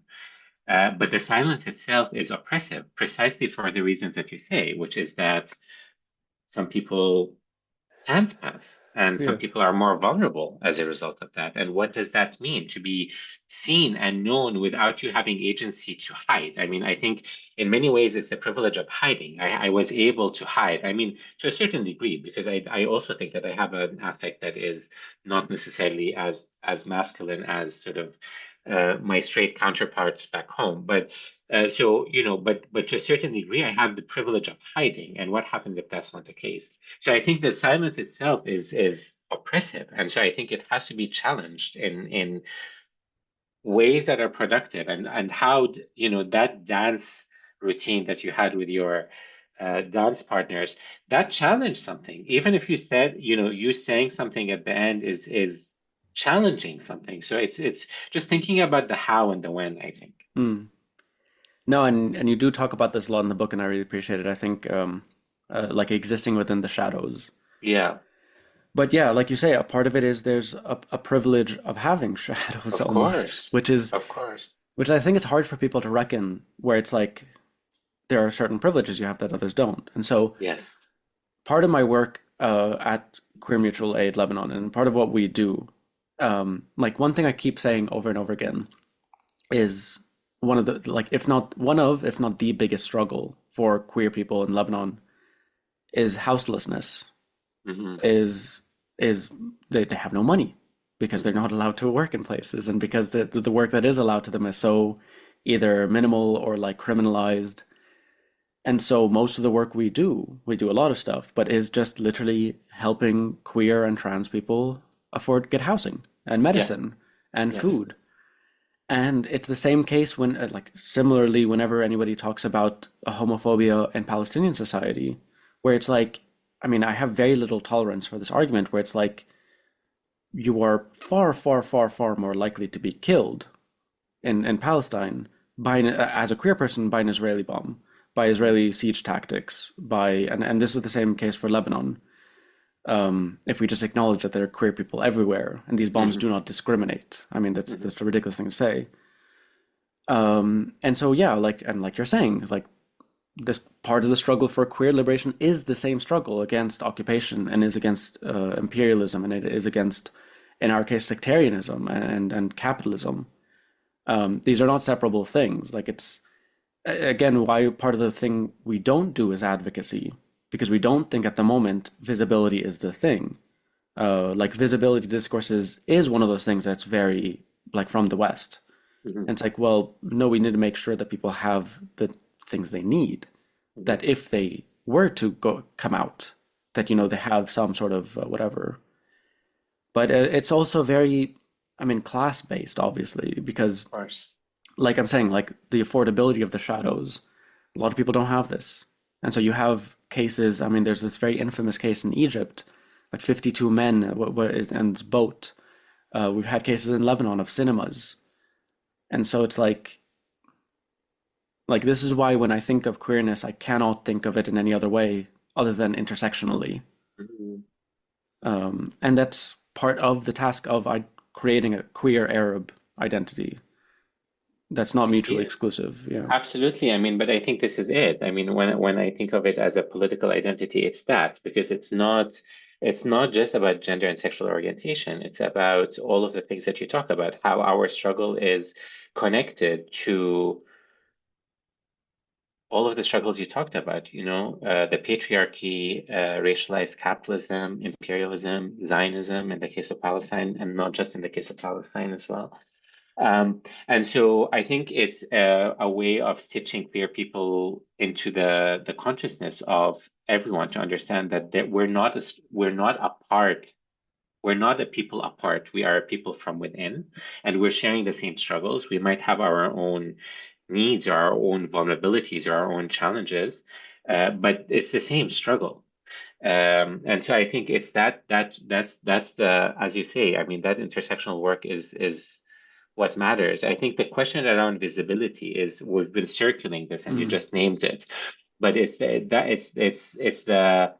But the silence itself is oppressive, precisely for the reasons that you say, which is that some people can't pass. And some yeah. people are more vulnerable as a result of that. And what does that mean to be seen and known without you having agency to hide? I mean, I think in many ways it's the privilege of hiding. I was able to hide. I mean, to a certain degree, because I also think that I have an affect that is not necessarily as masculine as sort of my straight counterparts back home. But so, but to a certain degree, I have the privilege of hiding. And what happens if that's not the case? So I think the silence itself is oppressive, and so I think it has to be challenged in ways that are productive. And how that dance routine that you had with your dance partners, that challenged something. Even if you said you saying something at the end is challenging something. So it's just thinking about the how and the when, I think. Mm. No, and you do talk about this a lot in the book, and I really appreciate it. I think like existing within the shadows. Yeah, But yeah, like you say, a part of it is there's a privilege of having shadows of almost, course, which is of course. which I think is hard for people to reckon, where it's like there are certain privileges you have that others don't. And so Yes. part of my work at Queer Mutual Aid Lebanon, and part of what we do, like one thing I keep saying over and over again is one of the like if not one of if not the biggest struggle for queer people in Lebanon is houselessness. Hmm. Is is they have no money because they're Hmm. not allowed to work in places, and because the work that is allowed to them is so either minimal or like criminalized. And so most of the work we do a lot of stuff, but is just literally helping queer and trans people get housing and Yeah. medicine and Yes. food. And it's the same case when, like, similarly, whenever anybody talks about homophobia in Palestinian society, where it's like, I mean, I have very little tolerance for this argument, where it's like, you are far, far, far, far more likely to be killed in Palestine as a queer person by an Israeli bomb, by Israeli siege tactics, and this is the same case for Lebanon. If we just acknowledge that there are queer people everywhere and these bombs Hmm. do not discriminate, I mean Hmm. that's a ridiculous thing to say. And so yeah, like you're saying, like this part of the struggle for queer liberation is the same struggle against occupation and is against imperialism and it is against, in our case, sectarianism and capitalism. These are not separable things. Like it's again why part of the thing we don't do is advocacy because we don't think at the moment visibility is the thing. Like visibility discourses is one of those things that's very like from the West. Hmm. And it's like, well, no, we need to make sure that people have the things they need. Hmm. That if they were to come out, that they have some sort of whatever. But it's also very, I mean, class based, obviously, because Of course. like I'm saying, like the affordability of the shadows, a lot of people don't have this. And so you have cases, I mean, there's this very infamous case in Egypt, like 52 men, and this boat. We've had cases in Lebanon of cinemas. And so it's like this is why when I think of queerness, I cannot think of it in any other way other than intersectionally. Mhm. And that's part of the task of creating a queer Arab identity that's not mutually Yeah, exclusive. Yeah. absolutely. I mean, but I think this is it. I mean, when I think of it as a political identity, it's that because it's not just about gender and sexual orientation. It's about all of the things that you talk about, how our struggle is connected to all of the struggles you talked about, the patriarchy, racialized capitalism, imperialism, Zionism in the case of Palestine, and not just in the case of Palestine as well. And so I think it's a way of stitching queer people into the consciousness of everyone to understand that we're not apart. We're not a people apart. We are a people from within, and we're sharing the same struggles. We might have our own needs or our own vulnerabilities or our own challenges, but it's the same struggle. And so I think it's that's the, as you say, I mean, that intersectional work is what matters. I think the question around visibility is we've been circling this and you Mm. just named it, but it's the, that it's the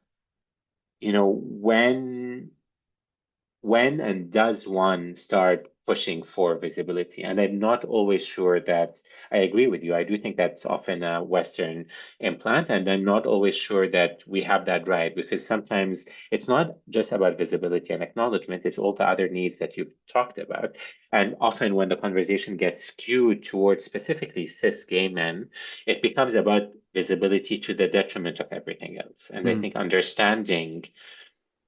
when and does one start pushing for visibility? And I'm not always sure that I agree with you. I do think that's often a Western implant, and I'm not always sure that we have that right because sometimes it's not just about visibility and acknowledgement, it's all the other needs that you've talked about. And often when the conversation gets skewed towards specifically cis gay men, it becomes about visibility to the detriment of everything else. And I Mm. think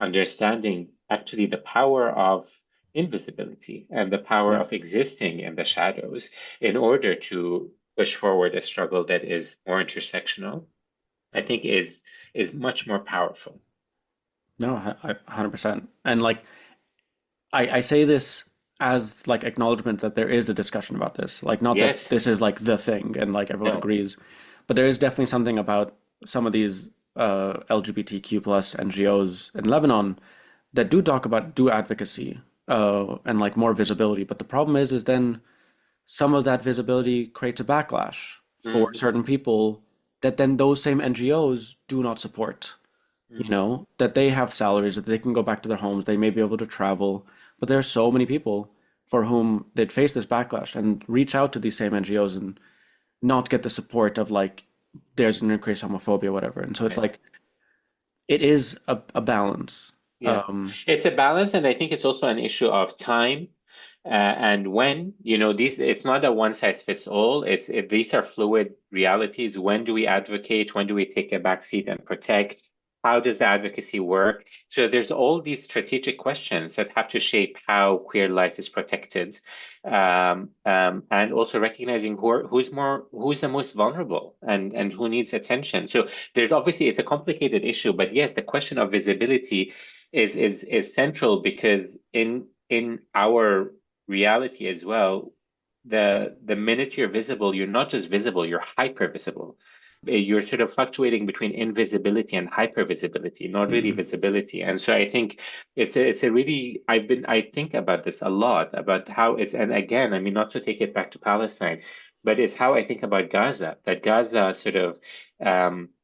understanding actually the power of invisibility and the power Yeah. of existing in the shadows in order to push forward a struggle that is more intersectional, I think is much more powerful. No, 100%. And like I say this as like acknowledgement that there is a discussion about this. Like not that Yes, this is like the thing and like everyone no. agrees, but there is definitely something about some of these LGBTQ plus NGOs in Lebanon that do advocacy and like more visibility. But the problem is then some of that visibility creates a backlash for Mm, certain people that then those same NGOs do not support. mm, That they have salaries, that they can go back to their homes, they may be able to travel. But there are so many people for whom they'd face this backlash and reach out to these same NGOs and not get the support of like, there's an increased homophobia, whatever. And so it's right. like, it is a balance. Yeah, it's a balance, and I think it's also an issue of time and when. These it's not a one size fits all. These are fluid realities. When do we advocate? When do we take a back seat and protect? How does the advocacy work? So there's all these strategic questions that have to shape how queer life is protected, and also recognizing who's the most vulnerable and who needs attention. So there's obviously it's a complicated issue, but yes, the question of visibility is central because in our reality as well, the minute you're visible, you're not just visible, you're hyper visible. You're sort of fluctuating between invisibility and hypervisibility, not really Mm. visibility. And so I think it's a really I think about this a lot about how it's, and again, I mean, not to take it back to Palestine, but it's how I think about Gaza, that Gaza sort of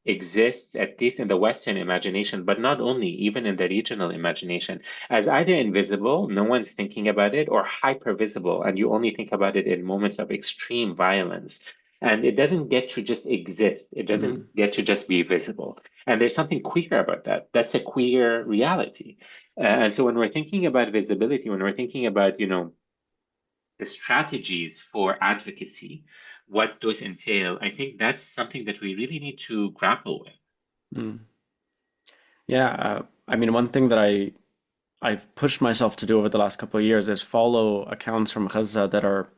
exists, at least in the Western imagination, but not only, even in the regional imagination, as either invisible, no one's thinking about it, or hyper visible, and you only think about it in moments of extreme violence. And it doesn't get to just exist. It doesn't Mm. get to just be visible. And there's something queer about that. That's a queer reality. And so when we're thinking about visibility, when we're thinking about, the strategies for advocacy, what those entail, I think that's something that we really need to grapple with. Mm. Yeah, I mean, one thing that I've pushed myself to do over the last couple of years is follow accounts from Gaza that are,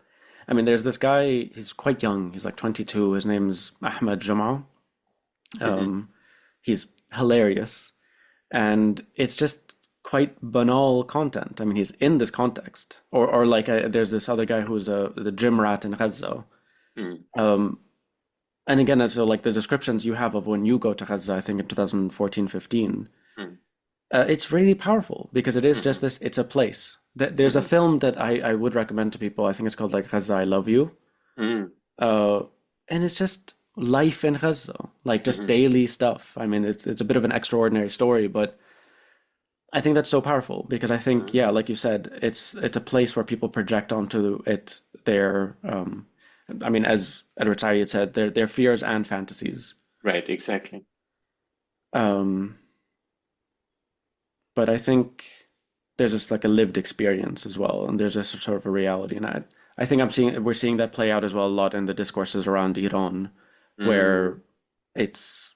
I mean, there's this guy, he's quite young, he's like 22, his name's Ahmed Jamal. Hmm. Um, he's hilarious, and it's just quite banal content. I mean, he's in this context, or like there's this other guy who's the gym rat in Gaza. Hmm. Um, and again, so like the descriptions you have of when you go to Gaza, I think in 2014, 15, Hmm. it's really powerful because it is just Hmm. this, it's a place. There's a Hmm. film that I would recommend to people. I think it's called like Gaza, I Love You. Hmm. Uh, and it's just life in Gaza, like just Hmm. daily stuff. I mean, it's a bit of an extraordinary story, but I think that's so powerful because I think, Hmm. yeah, like you said, it's a place where people project onto it their, I mean, as Edward Said had said, their fears and fantasies. Right, exactly. Um, but I think there's just like a lived experience as well, and there's this sort of a reality, and I think we're seeing that play out as well a lot in the discourses around Iran, Mm. where it's,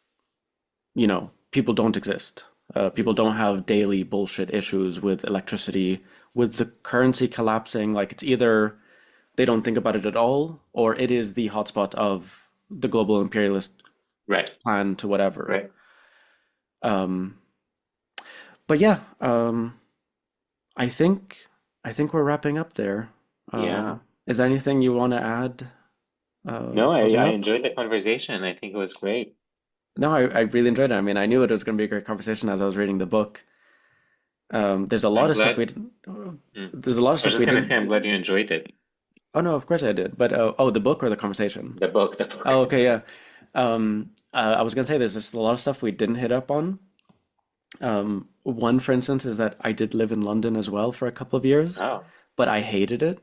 people don't exist. People don't have daily bullshit issues with electricity, with the currency collapsing. Like it's either they don't think about it at all, or it is the hotspot of the global imperialist Right, plan to whatever. right. Um, but yeah, I think I think we're wrapping up there. Yeah. Is there anything you want to add, No, closing I up? enjoyed the conversation. I think it was great. No, I really enjoyed it. I mean, I knew it was going to be a great conversation as I was reading the book. There's a lot I'm of stuff glad. we didn't. Mm. There's a lot of I was stuff just we gonna say didn't. I'm glad you enjoyed it. Oh no, of course I did. But oh, the book or the conversation? The book. Oh, okay, yeah. I was gonna say there's just a lot of stuff we didn't hit up on. One, for instance, is that I did live in London as well for a couple of years, Oh. but I hated it.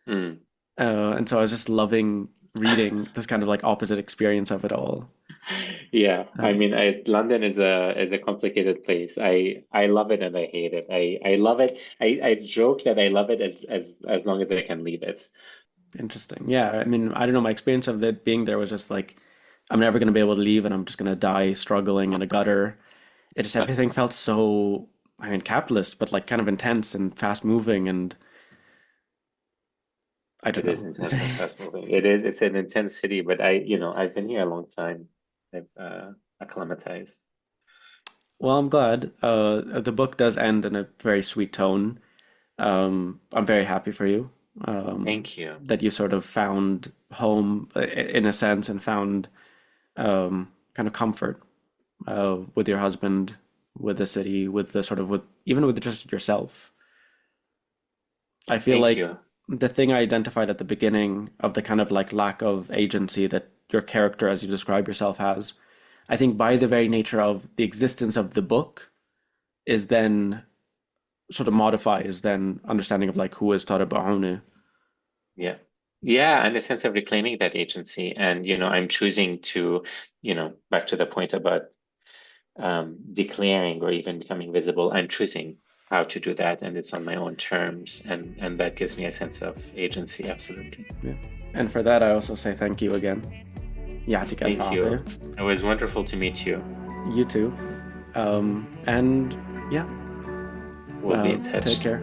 Mm. And so I was just loving reading this kind of like opposite experience of it all. Yeah, I Uh, mean, London is a complicated place. I love it and I hate it. I love it. I joke that I love it as long as I can leave it. Interesting. Yeah, I mean, I don't know. My experience of it being there was just like, I'm never going to be able to leave and I'm just going to die struggling in a gutter. It just, everything felt so, I mean, capitalist, but like kind of intense and fast moving. And I don't It is know. intense and fast moving. It's an intense city, but I've been here a long time. I've acclimatized. Well, I'm glad. The book does end in a very sweet tone. I'm very happy for you. Thank you. That you sort of found home in a sense and found kind of comfort with your husband, with the city, with the sort of with even with just yourself. I feel Thank like you. the thing I identified at the beginning of the kind of like lack of agency that your character, as you describe yourself, has, I think by the very nature of the existence of the book, is then sort of modifies then understanding of like who is Tarek Baconi. Yeah. Yeah, and a sense of reclaiming that agency. And, I'm choosing to, back to the point about declaring or even becoming visible, I'm choosing how to do that, and it's on my own terms, and that gives me a sense of agency. Absolutely. Yeah. And for that, I also say thank you again. يعطيك ألف Thank you. عافية. It was wonderful to meet you. You too. And yeah, We'll be in take touch. care.